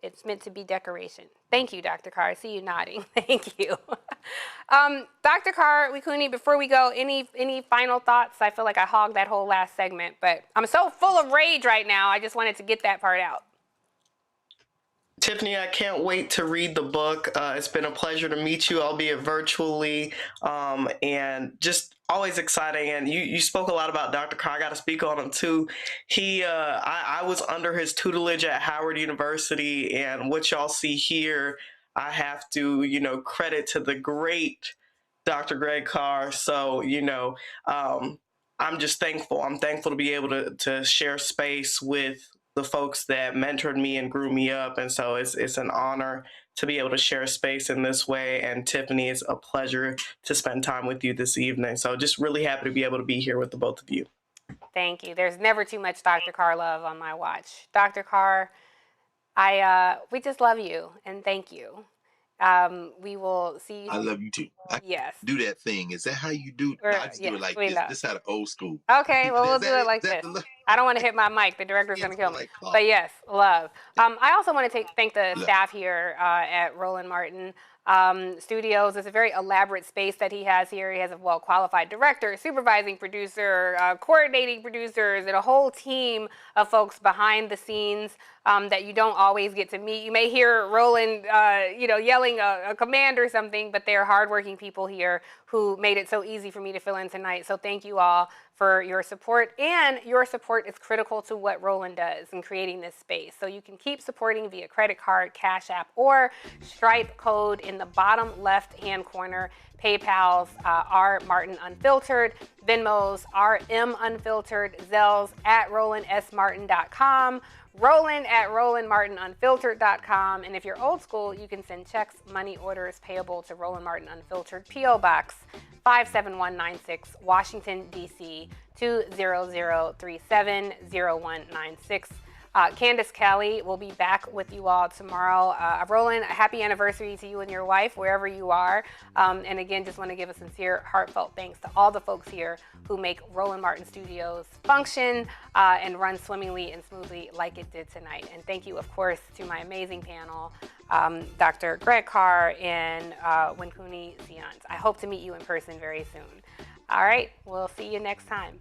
it's meant to be decoration. Thank you, Dr. Carr. I see you nodding. Thank you. Dr. Carr, Wikuni, before we go, any final thoughts? I feel like I hogged that whole last segment, but I'm so full of rage right now. I just wanted to get that part out. Tiffany, I can't wait to read the book. It's been a pleasure to meet you, albeit virtually, and just always exciting. And you spoke a lot about Dr. Carr. I got to speak on him too. I was under his tutelage at Howard University, and what y'all see here, I have to, credit to the great Dr. Greg Carr. So, I'm just thankful. I'm thankful to be able to share space with the folks that mentored me and grew me up. And so it's an honor to be able to share space in this way. And Tiffany, it's a pleasure to spend time with you this evening. So just really happy to be able to be here with the both of you. Thank you. There's never too much Dr. Carr love on my watch. Dr. Carr, we just love you and thank you. We will see you. I love you too. Yes. Do that thing. Is that how you do? No, I just do it like this. This is how the old school. Okay, well, we'll do it like this. I don't want to hit my mic. The director's going to kill me. But yes, love. I also want to thank the staff here at Roland Martin Studios. It's a very elaborate space that he has here. He has a well-qualified director, supervising producer, coordinating producers, and a whole team of folks behind the scenes that you don't always get to meet. You may hear Roland, yelling a command or something, but they're hardworking people here who made it so easy for me to fill in tonight. So thank you all for your support, and your support is critical to what Roland does in creating this space. So you can keep supporting via credit card, Cash App, or Stripe code in the bottom left-hand corner. PayPal's R Martin Unfiltered, Venmo's RM Unfiltered, Zelle's at RolandSMartin.com, Roland at RolandMartinUnfiltered.com, and if you're old school, you can send checks, money orders payable to Roland Martin Unfiltered, P.O. Box 57196, Washington, D.C. 200370196. Candace Kelly will be back with you all tomorrow. Roland, happy anniversary to you and your wife, wherever you are. And again, just want to give a sincere, heartfelt thanks to all the folks here who make Roland Martin Studios function and run swimmingly and smoothly like it did tonight. And thank you, of course, to my amazing panel, Dr. Greg Carr and Wikuni Seance. I hope to meet you in person very soon. All right, we'll see you next time.